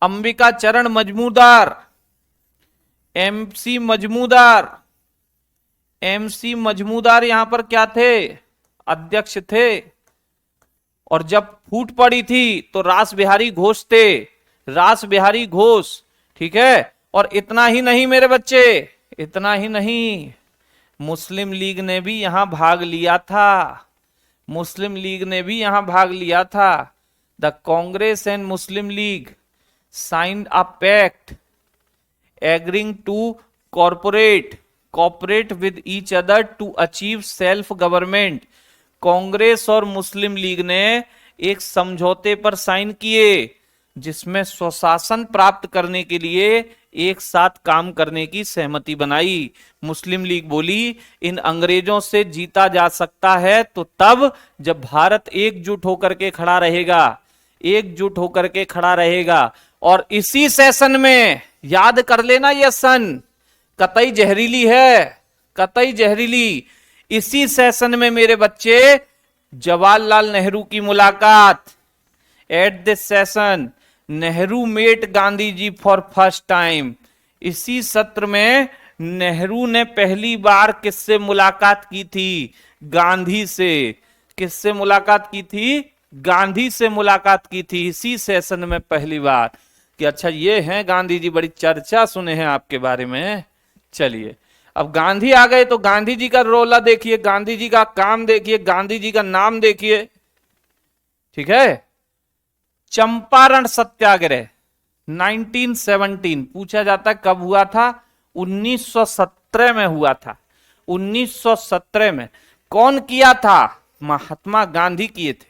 अंबिका चरण मजमूदार, एमसी मजमूदार, एमसी मजमूदार यहां पर क्या थे? अध्यक्ष थे। और जब फूट पड़ी थी तो रास बिहारी घोष थे, रास बिहारी घोष, ठीक है। और इतना ही नहीं मेरे बच्चे, इतना ही नहीं, मुस्लिम लीग ने भी यहां भाग लिया था, मुस्लिम लीग ने भी यहां भाग लिया था। The Congress and Muslim League signed a pact agreeing to corporate with each other to achieve self government. Congress और मुस्लिम लीग ने एक समझौते पर साइन किए जिसमें स्वशासन प्राप्त करने के लिए एक साथ काम करने की सहमति बनाई। मुस्लिम लीग बोली इन अंग्रेजों से जीता जा सकता है तो तब जब भारत एकजुट होकर के खड़ा रहेगा, एकजुट होकर के खड़ा रहेगा। और इसी सेशन में याद कर लेना, यह सन कतई जहरीली है, कतई जहरीली। इसी सेशन में मेरे बच्चे जवाहरलाल नेहरू की मुलाकात। At this session Nehru met Gandhi ji for first time. इसी सत्र में नेहरू ने पहली बार किससे मुलाकात की थी? गांधी से। किससे मुलाकात की थी? गांधी से मुलाकात की थी इसी सेशन में पहली बार। कि अच्छा ये हैं गांधी जी, बड़ी चर्चा सुने हैं आपके बारे में। चलिए अब गांधी आ गए तो गांधी जी का रोला देखिए, गांधी जी का काम देखिए, गांधी जी का नाम देखिए, ठीक है। चंपारण सत्याग्रह 1917 पूछा जाता है कब हुआ था? 1917 में हुआ था। 1917 में कौन किया था? महात्मा गांधी किए थे,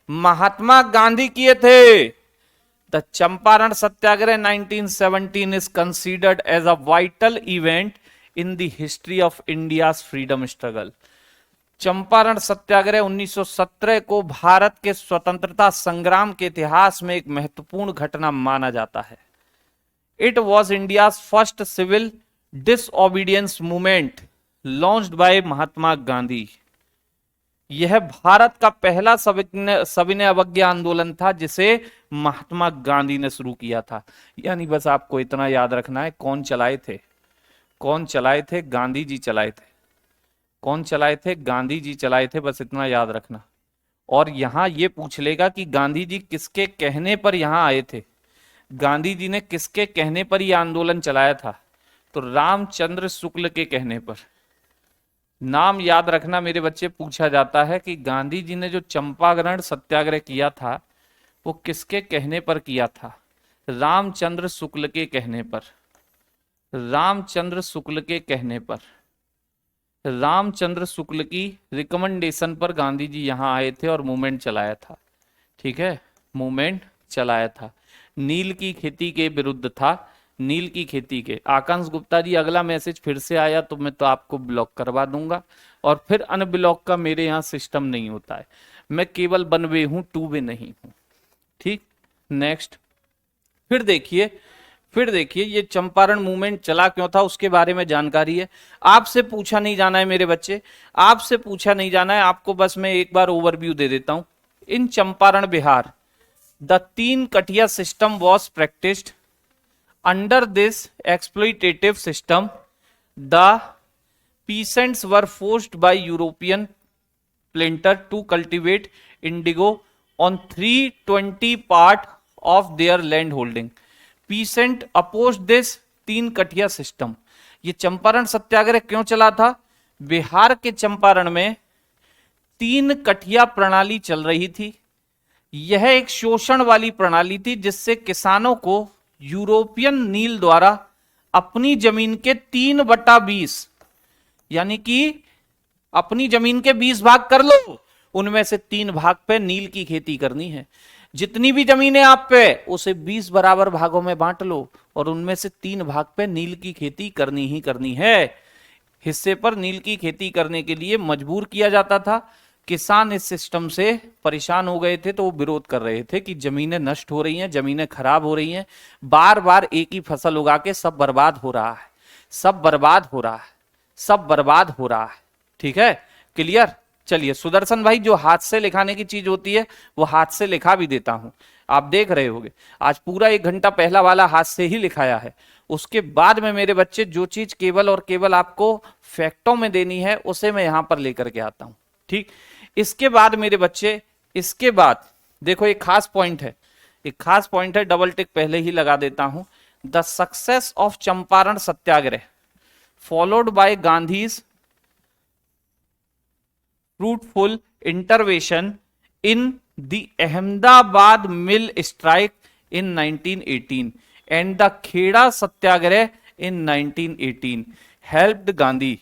महात्मा गांधी किए थे। The Champaran satyagraha 1917 is considered as a vital event in the history of India's freedom struggle. Champaran satyagraha 1917 को भारत के स्वतंत्रता संग्राम के इतिहास में एक महत्वपूर्ण घटना माना जाता है। It was India's first civil disobedience movement launched by Mahatma Gandhi. यह भारत का पहला सविनय अवज्ञा आंदोलन था जिसे महात्मा गांधी ने शुरू किया था। यानी बस आपको इतना याद रखना है कौन चलाए थे? कौन चलाए थे? गांधी जी चलाए थे। कौन चलाए थे? गांधी जी चलाए थे, बस इतना याद रखना। और यहां ये पूछ लेगा कि गांधी जी किसके कहने पर यहां आए थे, गांधी जी ने किसके कहने पर यह आंदोलन चलाया था? तो रामचंद्र शुक्ल के कहने पर। नाम याद रखना मेरे बच्चे, पूछा जाता है कि गांधी जी ने जो चंपारण सत्याग्रह किया था वो किसके कहने पर किया था? रामचंद्र शुक्ल के कहने पर। रामचंद्र शुक्ल के कहने पर, रामचंद्र शुक्ल की रिकमेंडेशन पर गांधी जी यहां आए थे और मूवमेंट चलाया था। ठीक है, मूवमेंट चलाया था। नील की खेती के विरुद्ध था। नील की खेती के। आकांक्ष गुप्ता जी, अगला मैसेज फिर से आया तो मैं तो आपको ब्लॉक करवा दूंगा, और फिर अनब्लॉक का मेरे यहाँ सिस्टम नहीं होता है। मैं केवल 1 वे हूं, 2 वे नहीं हूं। ठीक, नेक्स्ट। फिर देखिए ये चंपारण मूवमेंट चला क्यों था उसके बारे में जानकारी है। आपसे पूछा नहीं जाना है मेरे बच्चे, आपसे पूछा नहीं जाना है, आपको बस मैं एक बार ओवरव्यू दे देता हूं। इन चंपारण बिहार द 3 कटिया system was practised. Under this exploitative system the peasants were forced by European planter to cultivate indigo on 320 part of their land holding. Peasant opposed this 3 कटिया सिस्टम। ये चंपारण सत्याग्रह क्यों चला था? बिहार के चंपारण में 3 कटिया प्रणाली चल रही थी। यह एक शोषण वाली प्रणाली थी जिससे किसानों को यूरोपियन नील द्वारा अपनी जमीन के 3/20, यानी कि अपनी जमीन के 20 भाग कर लो, उनमें से 3 भाग पे नील की खेती करनी है। जितनी भी जमीन है आप पे उसे 20 बराबर भागों में बांट लो और उनमें से 3 भाग पे नील की खेती करनी ही करनी है। हिस्से पर नील की खेती करने के लिए मजबूर किया जाता था। किसान इस सिस्टम से परेशान हो गए थे तो वो विरोध कर रहे थे कि जमीनें नष्ट हो रही हैं, जमीनें खराब हो रही हैं, बार बार एक ही फसल उगा के सब बर्बाद हो रहा है, सब बर्बाद हो रहा है, सब बर्बाद हो रहा है। ठीक है, क्लियर? चलिए सुदर्शन भाई, जो हाथ से लिखाने की चीज होती है वो हाथ से लिखा भी देता हूं, आप देख रहे होंगे। आज पूरा 1 घंटा पहला वाला हाथ से ही लिखाया है। उसके बाद में मेरे बच्चे जो चीज केवल और केवल आपको फैक्टों में देनी है उसे मैं यहां पर लेकर के आता हूं। ठीक, इसके बाद मेरे बच्चे, इसके बाद देखो एक खास पॉइंट है, एक खास पॉइंट है, डबल टिक पहले ही लगा देता हूं। The success of Champaran Satyagraha followed by Gandhi's fruitful intervention in the Ahmedabad mill strike in 1918 and the Kheda Satyagrah in 1918 helped Gandhi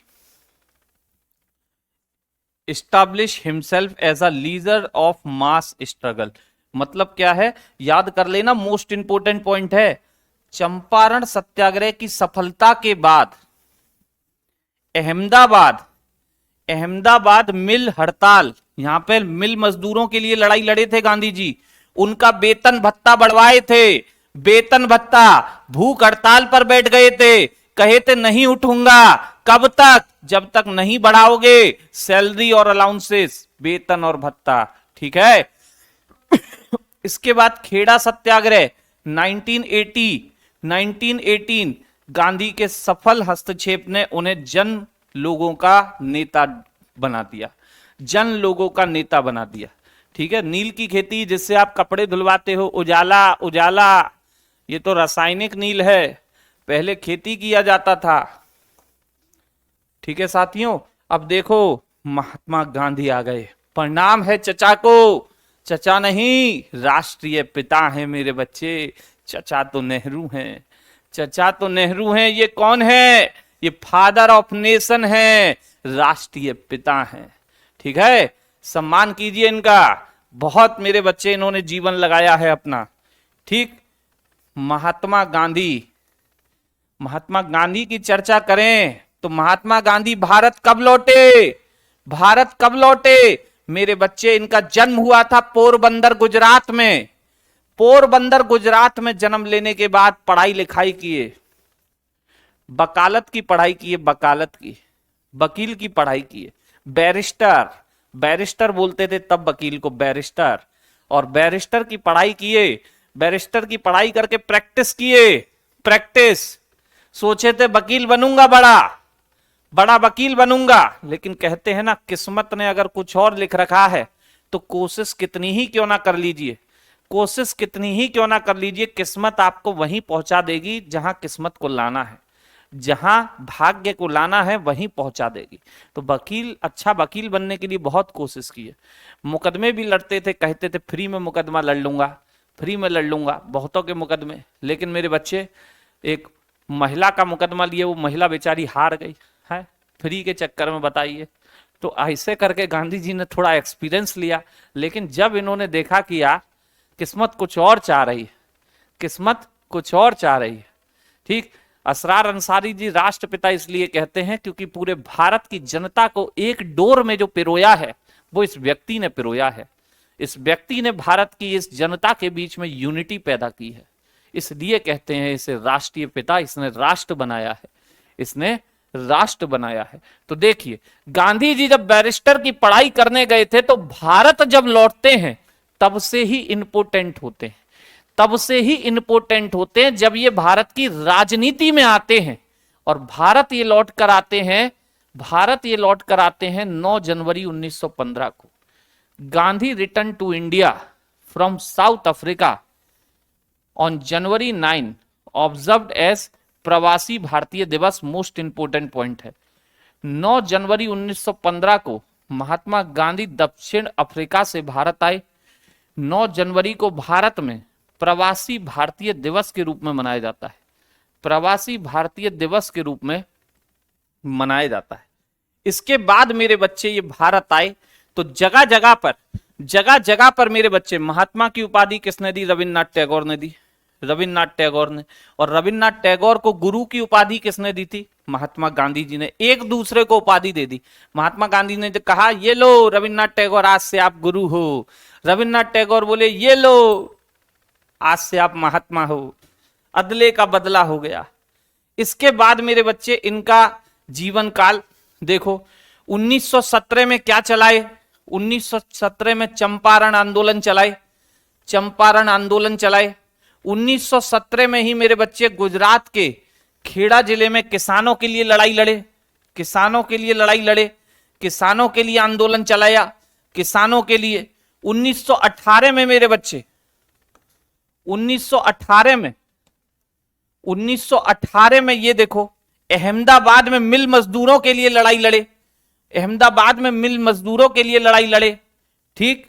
establish himself as a leader of mass struggle। मतलब क्या है, याद कर लेना, मोस्ट इंपोर्टेंट पॉइंट है। चंपारण सत्याग्रह की सफलता के बाद अहमदाबाद मिल हड़ताल, यहां पे मिल मजदूरों के लिए लड़ाई लड़े थे गांधी जी, उनका वेतन भत्ता बढ़वाए थे, वेतन भत्ता, भूख हड़ताल पर बैठ गए थे, कहे थे नहीं उठूंगा, कब तक? जब तक नहीं बढ़ाओगे सैलरी और अलाउंसेस, वेतन और भत्ता। ठीक है, इसके बाद खेड़ा सत्याग्रह 1918 गांधी के सफल हस्तक्षेप ने उन्हें जन लोगों का नेता बना दिया, जन लोगों का नेता बना दिया। ठीक है, नील की खेती जिससे आप कपड़े धुलवाते हो, उजाला, उजाला, ये तो रासायनिक नील है, पहले खेती किया जाता था। ठीक है साथियों, अब देखो महात्मा गांधी आ गए। प्रणाम है चचा को, चचा नहीं राष्ट्रीय पिता है मेरे बच्चे, चचा तो नेहरू हैं, चचा तो नेहरू हैं। ये कौन है? ये फादर ऑफ नेशन है, राष्ट्रीय पिता हैं। ठीक है, सम्मान कीजिए इनका, बहुत मेरे बच्चे इन्होंने जीवन लगाया है अपना। ठीक, महात्मा गांधी, महात्मा गांधी की चर्चा करें तो महात्मा गांधी भारत कब लौटे? भारत कब लौटे मेरे बच्चे? इनका जन्म हुआ था पोरबंदर गुजरात में। पोरबंदर गुजरात में जन्म लेने के बाद पढ़ाई लिखाई किए, वकालत की पढ़ाई किए, वकालत की, वकील की पढ़ाई किए, बैरिस्टर, बैरिस्टर बोलते थे तब वकील को, बैरिस्टर, और बैरिस्टर की पढ़ाई किए, बैरिस्टर की पढ़ाई करके प्रैक्टिस किए, प्रैक्टिस, सोचे थे वकील बनूंगा, बड़ा बड़ा वकील बनूंगा, लेकिन कहते हैं ना किस्मत ने अगर कुछ और लिख रखा है तो कोशिश कितनी ही क्यों ना कर लीजिए, कोशिश कितनी ही क्यों ना कर लीजिए, किस्मत आपको वहीं पहुंचा देगी जहां किस्मत को लाना है, जहां भाग्य को लाना है वहीं पहुंचा देगी। तो वकील, अच्छा वकील बनने के लिए बहुत कोशिश की है, मुकदमे भी लड़ते थे, कहते थे फ्री में मुकदमा लड़ लूंगा, फ्री में लड़ लूंगा, बहुतों के मुकदमे। लेकिन मेरे बच्चे एक महिला का मुकदमा लिए, वो महिला बेचारी हार गई है फ्री के चक्कर में, बताइए। तो ऐसे करके गांधी जी ने थोड़ा एक्सपीरियंस लिया, लेकिन जब इन्होंने देखा कि यार किस्मत कुछ और चाह रही है, किस्मत कुछ और चाह रही है, ठीक। असरार अंसारी जी राष्ट्रपिता इसलिए कहते हैं क्योंकि पूरे भारत की जनता को एक डोर में जो पिरोया है वो इस व्यक्ति ने पिरोया है। इस व्यक्ति ने भारत की इस जनता के बीच में यूनिटी पैदा की है, इसलिए कहते हैं इसे राष्ट्रीय पिता, इसने राष्ट्र बनाया है, इसने राष्ट्र बनाया है। तो देखिए गांधी जी जब बैरिस्टर की पढ़ाई करने गए थे तो भारत जब लौटते हैं तब से ही इंपोर्टेंट होते हैं, तब से ही इंपोर्टेंट होते हैं जब ये भारत की राजनीति में आते हैं। और भारत ये लौट कर आते हैं, भारत ये लौट कर आते हैं 9 जनवरी 1915 को। Gandhi return to India from South Africa on January 9 observed as Pravasi Bharatiya दिवस। मोस्ट इंपोर्टेंट पॉइंट है, 9 जनवरी 1915 को महात्मा गांधी दक्षिण अफ्रीका से भारत आए। 9 जनवरी को भारत में प्रवासी भारतीय दिवस के रूप में मनाया जाता है, प्रवासी भारतीय दिवस के रूप में मनाया जाता है। इसके बाद मेरे बच्चे ये भारत आए तो जगह जगह पर मेरे बच्चे महात्मा की उपाधि किसने दी? रविन्द्रनाथ टैगोर ने दी, रविन्द्रनाथ टैगोर ने। और रविन्द्रनाथ टैगोर को गुरु की उपाधि किसने दी थी? महात्मा गांधी जी ने। एक दूसरे को उपाधि दे दी। महात्मा गांधी ने कहा ये लो रविन्द्रनाथ टैगोर, आज से आप गुरु हो। रविन्द्रनाथ टैगोर बोले ये लो आज से आप महात्मा हो। अदले का बदला हो गया। इसके बाद मेरे बच्चे इनका जीवन काल देखो, 1917 में क्या चलाए? 1917 में चंपारण आंदोलन चलाए, चंपारण आंदोलन चलाए। 1917 में ही मेरे बच्चे गुजरात के खेड़ा जिले में किसानों के लिए लड़ाई लड़े, किसानों के लिए लड़ाई लड़े, किसानों के लिए आंदोलन चलाया, किसानों के लिए। 1918 में मेरे बच्चे 1918 में ये देखो अहमदाबाद में मिल मजदूरों के लिए लड़ाई लड़े, अहमदाबाद में मिल मजदूरों के लिए लड़ाई लड़े, ठीक।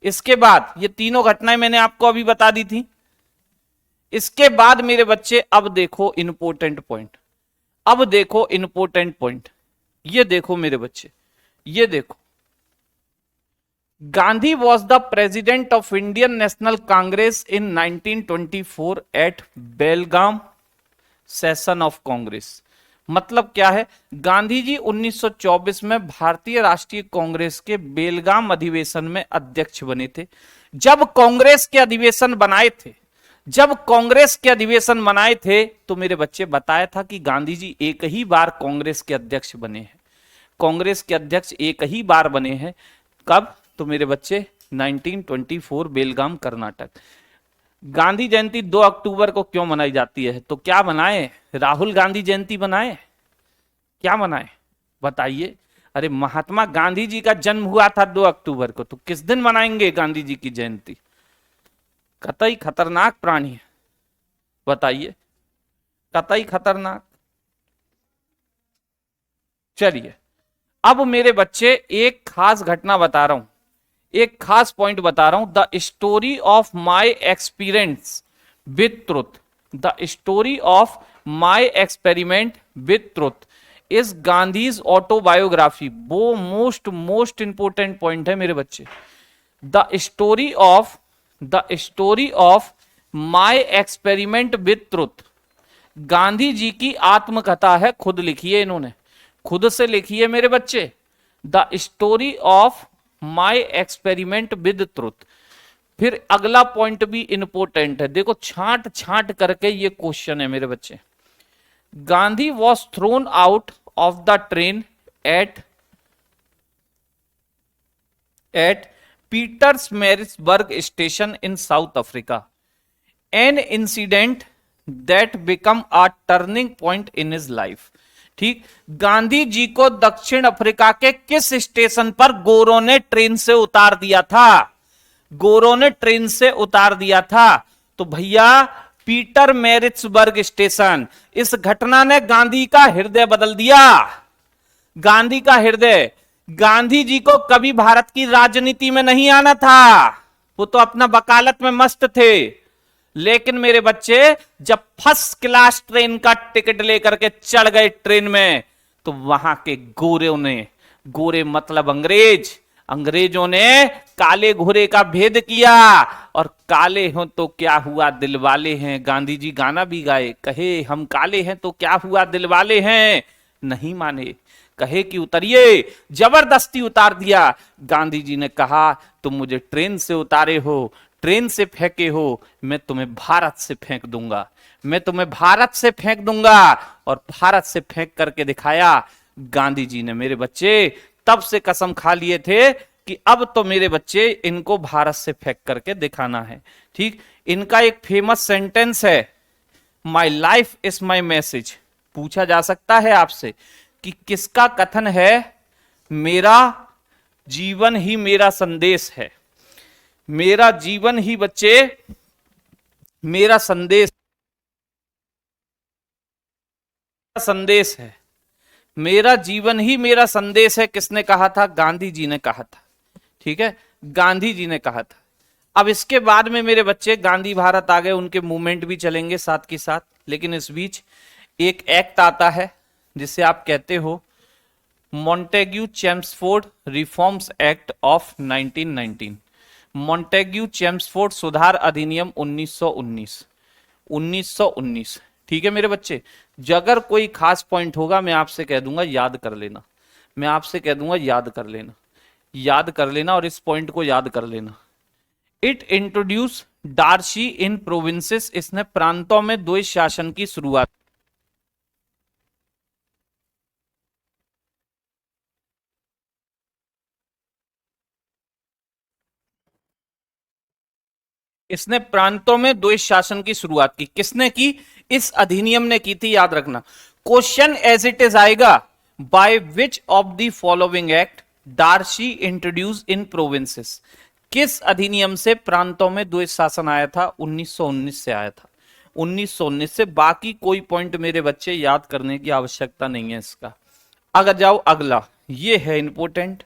इसके बाद ये तीनों घटनाएं मैंने आपको अभी बता दी थी। इसके बाद मेरे बच्चे अब देखो इंपोर्टेंट पॉइंट, अब देखो इंपोर्टेंट पॉइंट, ये देखो मेरे बच्चे, ये देखो Gandhi was the president of Indian National Congress in 1924 at Belgaum session of Congress. मतलब क्या है? गांधी जी 1924 में भारतीय राष्ट्रीय कांग्रेस के बेलगाम अधिवेशन में अध्यक्ष बने थे। जब कांग्रेस के अधिवेशन बनाए थे, जब कांग्रेस के अधिवेशन बनाए थे तो मेरे बच्चे बताया था कि गांधी जी एक ही बार कांग्रेस के अध्यक्ष बने हैं, कांग्रेस के अध्यक्ष एक ही बार बने हैं। कब? तो मेरे बच्चे 1924 बेलगाम कर्नाटक। गांधी जयंती 2 अक्टूबर को क्यों मनाई जाती है? तो क्या मनाए? राहुल गांधी जयंती मनाए? क्या मनाए बताइए? अरे महात्मा गांधी जी का जन्म हुआ था 2 अक्टूबर को, तो किस दिन मनाएंगे गांधी जी की जयंती? कतई खतरनाक प्राणी है, बताइए, कतई खतरनाक। चलिए अब मेरे बच्चे एक खास घटना बता रहा हूं, एक खास पॉइंट बता रहा हूं। The story of my experience with truth, the story of my experiment with truth is Gandhi's autobiography. वो मोस्ट इंपोर्टेंट पॉइंट है मेरे बच्चे। The story of my experiment with truth, Gandhi ji की आत्मकथा है, खुद लिखी है इन्होंने, खुद से लिखी है मेरे बच्चे। The story of my experiment with truth. फिर अगला पॉइंट भी इंपोर्टेंट है, देखो छांट छांट करके ये क्वेश्चन है मेरे बच्चे। Gandhi was thrown out of the train at Pietermaritzburg station in South Africa. An incident that become a turning point in his life. ठीक, गांधी जी को दक्षिण अफ्रीका के किस स्टेशन पर गोरों ने ट्रेन से उतार दिया था? गोरों ने ट्रेन से उतार दिया था तो भैया पीटर मैरिट्सबर्ग स्टेशन। इस घटना ने गांधी का हृदय बदल दिया, गांधी का हृदय। गांधी जी को कभी भारत की राजनीति में नहीं आना था, वो तो अपना वकालत में मस्त थे। लेकिन मेरे बच्चे जब फर्स्ट क्लास ट्रेन का टिकट लेकर के चढ़ गए ट्रेन में, तो वहां के गोरों ने, गोरे मतलब अंग्रेज, अंग्रेजों ने काले घोड़े का भेद किया। और काले हो तो क्या हुआ दिल वाले हैं, गांधी जी गाना भी गाए, कहे हम काले हैं तो क्या हुआ दिल वाले हैं, नहीं माने, कहे कि उतरिए, जबरदस्ती उतार दिया। गांधी जी ने कहा तुम मुझे ट्रेन से उतारे हो, ट्रेन से फेंके हो, मैं तुम्हें भारत से फेंक दूंगा, मैं तुम्हें भारत से फेंक दूंगा। और भारत से फेंक करके दिखाया गांधी जी ने। मेरे बच्चे तब से कसम खा लिए थे कि अब तो मेरे बच्चे इनको भारत से फेंक करके दिखाना है। ठीक, इनका एक फेमस सेंटेंस है, my life is my message. पूछा जा सकता है आपसे कि किसका कथन है? मेरा जीवन ही मेरा संदेश है, मेरा जीवन ही बच्चे मेरा संदेश संदेश है, मेरा जीवन ही मेरा संदेश है। किसने कहा था? गांधी जी ने कहा था। ठीक है, गांधी जी ने कहा था। अब इसके बाद में मेरे बच्चे गांधी भारत आ गए, उनके मूवमेंट भी चलेंगे साथ के साथ। लेकिन इस बीच एक एक्ट आता है जिसे आप कहते हो Montagu Chelmsford reforms act of 1919। Montagu Chelmsford सुधार अधिनियम 1919। 1919। ठीक है मेरे बच्चे, अगर कोई खास पॉइंट होगा मैं आपसे कह दूंगा याद कर लेना, मैं आपसे कह दूंगा याद कर लेना, याद कर लेना और इस पॉइंट को याद कर लेना। It introduce dyarchy in provinces. इसने प्रांतों में द्वैत शासन की शुरुआत। इसने प्रांतों में द्वैत शासन की शुरुआत की। किसने की? इस अधिनियम ने की थी, याद रखना। क्वेश्चन एज इट इज आएगा, by which of the following act dyarchy introduce in provinces. किस अधिनियम से प्रांतों में द्वैत शासन आया था? 1919 से आया था, 1919 से। बाकी कोई पॉइंट मेरे बच्चे याद करने की आवश्यकता नहीं है इसका। अगर जाओ अगला, ये है इंपोर्टेंट,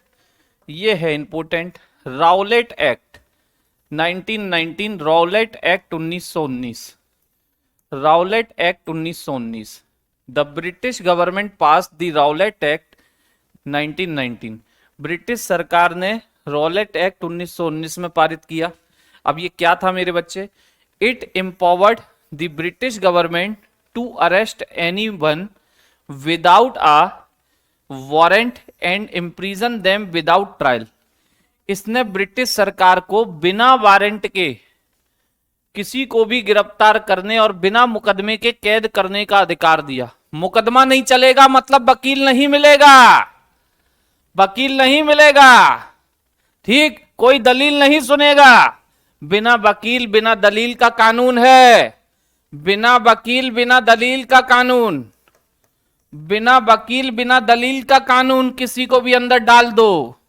ये है important, Rowlatt act 1919। Rowlatt act 1919, Rowlatt act 1919। The British government pass the Rowlatt act 1919। British सरकार ने राउलेट एक्ट 1919 में पारित किया। अब ये क्या था मेरे बच्चे? It empowered the British government to arrest anyone without a warrant and imprison them without trial. इसने ब्रिटिश सरकार को बिना वारंट के किसी को भी गिरफ्तार करने और बिना मुकदमे के कैद करने का अधिकार दिया। मुकदमा नहीं चलेगा मतलब वकील नहीं मिलेगा, वकील नहीं मिलेगा। ठीक, कोई दलील नहीं सुनेगा। बिना वकील बिना दलील का कानून है, बिना वकील बिना दलील का कानून, बिना वकील बिना दलील का कानून। किसी को भी अंदर डाल दो,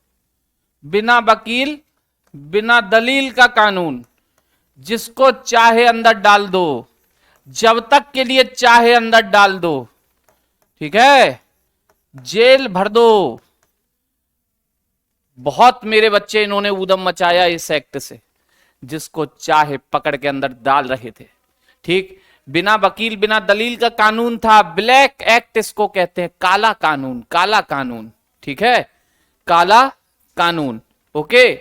बिना वकील बिना दलील का कानून, जिसको चाहे अंदर डाल दो, जब तक के लिए चाहे अंदर डाल दो। ठीक है, जेल भर दो। बहुत मेरे बच्चे इन्होंने ऊधम मचाया इस एक्ट से, जिसको चाहे पकड़ के अंदर डाल रहे थे। ठीक, बिना वकील बिना दलील का कानून था, ब्लैक एक्ट इसको कहते हैं, काला कानून, काला कानून। ठीक है, काला कानून, ओके,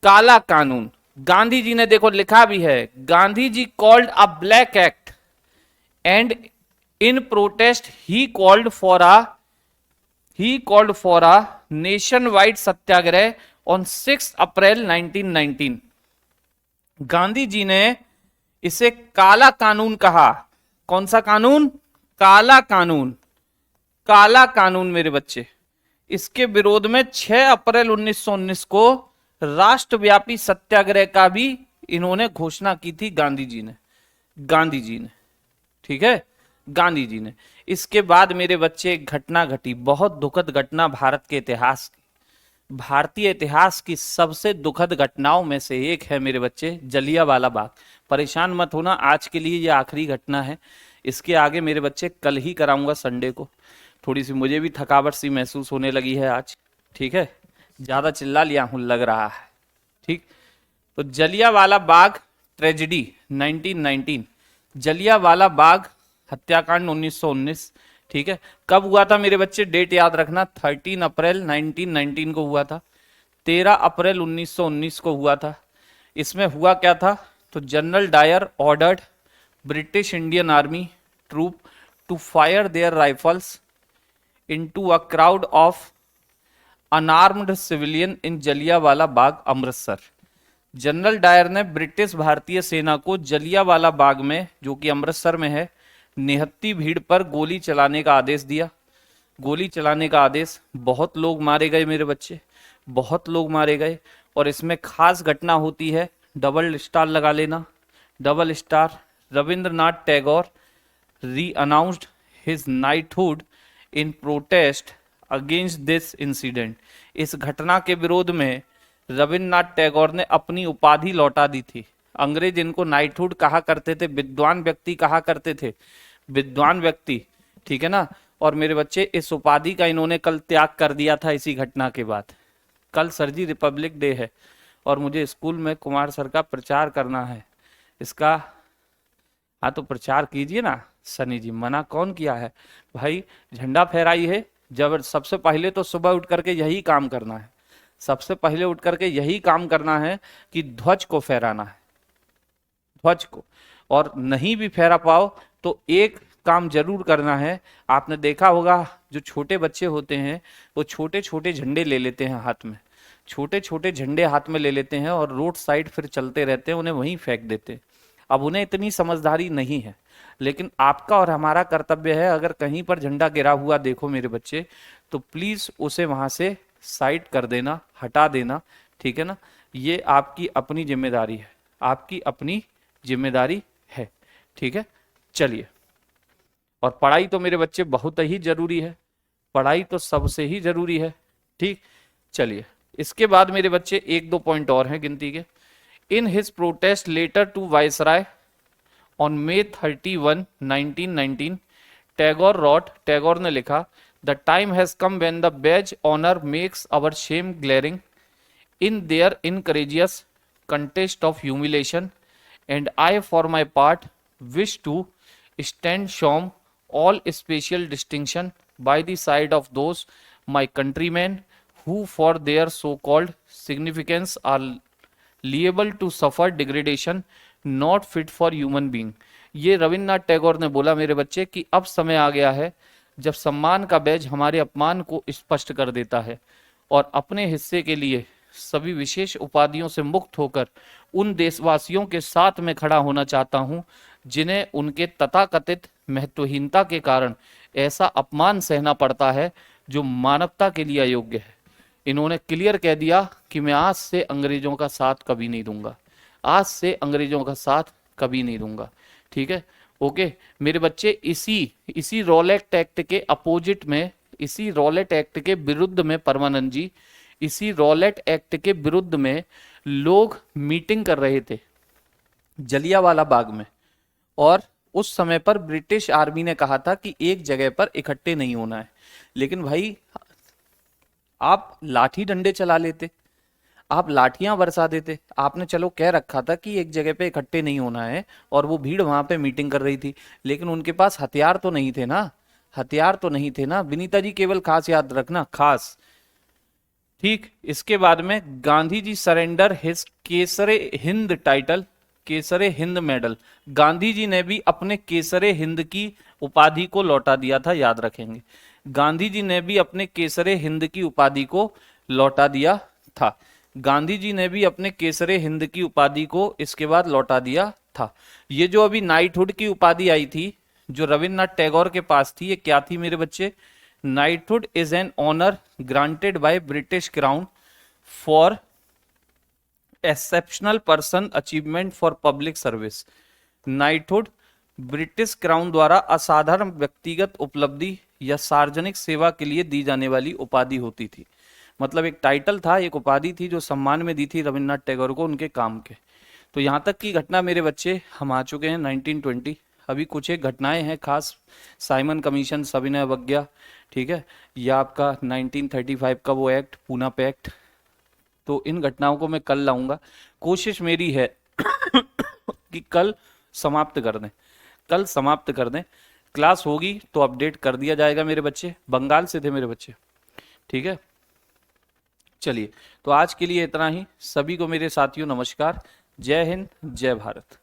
काला कानून। गांधी जी ने देखो लिखा भी है, Gandhi ji called a black act and in protest he called for a nationwide satyagraha on 6 April 1919। Gandhi ji ने इसे काला कानून कहा। कौन सा कानून? काला कानून, काला कानून मेरे बच्चे। इसके विरोध में 6 अप्रैल 1919 को राष्ट्रव्यापी सत्याग्रह का भी इन्होंने घोषणा की थी गांधी जी ने। गांधी जी ने, ठीक है, गांधी जी ने। इसके बाद मेरे बच्चे एक घटना घटी, बहुत दुखद घटना भारत के इतिहास की, भारतीय इतिहास की सबसे दुखद घटनाओं में से एक है मेरे बच्चे, जलियांवाला बाग। परेशान मत होना, आज के लिए ये आखिरी घटना है। इसके आगे मेरे बच्चे कल ही कराऊंगा संडे को। थोड़ी सी मुझे भी थकावट सी महसूस होने लगी है आज, ठीक है, ज्यादा चिल्ला लिया हूं लग रहा है, ठीक। तो जलियांवाला बाग ट्रेजेडी 1919, जलियांवाला बाग हत्याकांड 1919, ठीक है। कब हुआ था मेरे बच्चे, डेट याद रखना, 13 अप्रैल 1919 को हुआ था, 13 अप्रैल 1919 को हुआ था। इसमें हुआ क्या था, तो general Dyer ordered British Indian army troop to fire their rifles into a crowd of unarmed civilian in Jallianwala Bagh Amritsar. General Dyer ने ब्रिटिश भारतीय सेना को जलियांवाला बाग में, जो कि अमृतसर में है, निहत्ती भीड़ पर गोली चलाने का आदेश दिया। गोली चलाने का आदेश, बहुत लोग मारे गए मेरे बच्चे, बहुत लोग मारे गए। और इसमें खास घटना होती है, डबल स्टार लगा लेना, डबल स्टार, रविंद्रनाथ टैगोर री announced his knighthood in protest against this incident. इस घटना के विरोध में रविन्द्रनाथ टैगोर ने अपनी उपाधि लौटा दी थी। अंग्रेज इनको नाइटहुड कहा करते थे, विद्वान व्यक्ति कहा करते थे, विद्वान व्यक्ति, ठीक है ना। और मेरे बच्चे इस उपाधि का इन्होंने कल त्याग कर दिया था इसी घटना के बाद। कल सर जी रिपब्लिक डे है और मुझे स्कूल में कुमार सर का प्रचार करना है इसका। हाँ तो प्रचार कीजिए ना सनी जी, मना कौन किया है भाई, झंडा फहराई है। जब सबसे पहले तो सुबह उठ करके यही काम करना है, सबसे पहले उठ करके यही काम करना है कि ध्वज को फहराना है, ध्वज को। और नहीं भी फहरा पाओ तो एक काम जरूर करना है। आपने देखा होगा जो छोटे बच्चे होते हैं वो छोटे छोटे झंडे ले लेते हैं हाथ में, छोटे छोटे झंडे हाथ में ले लेते हैं और रोड साइड फिर चलते रहते हैं, उन्हें वहीं फेंक देते हैं। अब उन्हें इतनी समझदारी नहीं है, लेकिन आपका और हमारा कर्तव्य है, अगर कहीं पर झंडा गिरा हुआ देखो मेरे बच्चे, तो प्लीज उसे वहां से साइड कर देना, हटा देना, ठीक है ना। ये आपकी अपनी जिम्मेदारी है, आपकी अपनी जिम्मेदारी है, ठीक है। चलिए, और पढ़ाई तो मेरे बच्चे बहुत ही जरूरी है, पढ़ाई तो सबसे ही जरूरी है, ठीक। चलिए, इसके बाद मेरे बच्चे एक दो पॉइंट और हैं गिनती के। In his protest letter to viceroy on May 31, 1919, Tagore wrote, Tagore ने लिखा, the time has come when the badge honour makes our shame glaring in their incongruous contest of humiliation, and I for my part wish to stand shorn all special distinction by the side of those my countrymen who for their so-called significance are liable to suffer degradation not fit for human being। ये रविन्द्रनाथ टैगोर ने बोला मेरे बच्चे कि अब समय आ गया है जब सम्मान का बैज हमारे अपमान को स्पष्ट कर देता है, और अपने हिस्से के लिए सभी विशेष उपाधियों से मुक्त होकर उन देशवासियों के साथ में खड़ा होना चाहता हूं जिन्हें उनके तथाकथित महत्वहीनता के कारण ऐसा अपमान सहना पड़ता है जो मानवता के लिए अयोग्य है। इन्होंने क्लियर कह दिया कि मैं आज से अंग्रेजों का साथ कभी नहीं दूंगा, आज से अंग्रेजों का साथ कभी नहीं दूंगा, ठीक है। ओके मेरे बच्चे, इसी रॉलेट एक्ट के अपोजिट में, इसी रॉलेट एक्ट के विरुद्ध में परमानंद जी, इसी रॉलेट एक्ट के विरुद्ध में लोग मीटिंग कर रहे थे जलियांवाला बाग में, और उस समय पर ब्रिटिश आर्मी ने कहा था कि एक जगह पर इकट्ठे नहीं होना है। लेकिन भाई आप लाठी डंडे चला लेते, आप लाठियां बरसा देते, आपने चलो कह रखा था कि एक जगह पे इकट्ठे नहीं होना है, और वो भीड़ वहां पे मीटिंग कर रही थी, लेकिन उनके पास हथियार तो नहीं थे ना, हथियार तो नहीं थे ना विनीता जी, केवल खास याद रखना, खास, ठीक। इसके बाद में Gandhi ji surrender his Kaisar-e Hind title, Kaisar-e Hind medal, Gandhi ji ने भी अपने केसरे हिंद की उपाधि को लौटा दिया था, याद रखेंगे, गांधी जी ने भी अपने केसरे हिंद की उपाधि को लौटा दिया था, गांधी जी ने भी अपने केसरे हिंद की उपाधि को इसके बाद लौटा दिया था। ये जो अभी नाइटहुड की उपाधि आई थी जो रविन्द्रनाथ टैगोर के पास थी, ये क्या थी मेरे बच्चे, knighthood is an honour granted by British crown for exceptional person achievement for public service. Knighthood British crown द्वारा असाधारण व्यक्तिगत उपलब्धि या सार्वजनिक सेवा के लिए दी जाने वाली उपाधि होती थी। मतलब एक टाइटल था, एक उपाधि थी जो सम्मान में दी थी रविन्द्रनाथ टैगोर को उनके काम के। तो यहाँ तक की घटना मेरे बच्चे हम आ चुके हैं 1920। अभी कुछ एक घटनाएं हैं खास, साइमन कमीशन, सविनय अवज्ञा, ठीक है, या आपका 1935 का वो एक्ट, पूना पैक्ट। तो इन घटनाओं को मैं कल लाऊंगा। कोशिश मेरी है कि कल समाप्त कर दें, कल समाप्त कर दें। क्लास होगी तो अपडेट कर दिया जाएगा मेरे बच्चे। बंगाल से थे मेरे बच्चे, ठीक है। चलिए, तो आज के लिए इतना ही। सभी को मेरे साथियों नमस्कार। जय हिंद, जय भारत।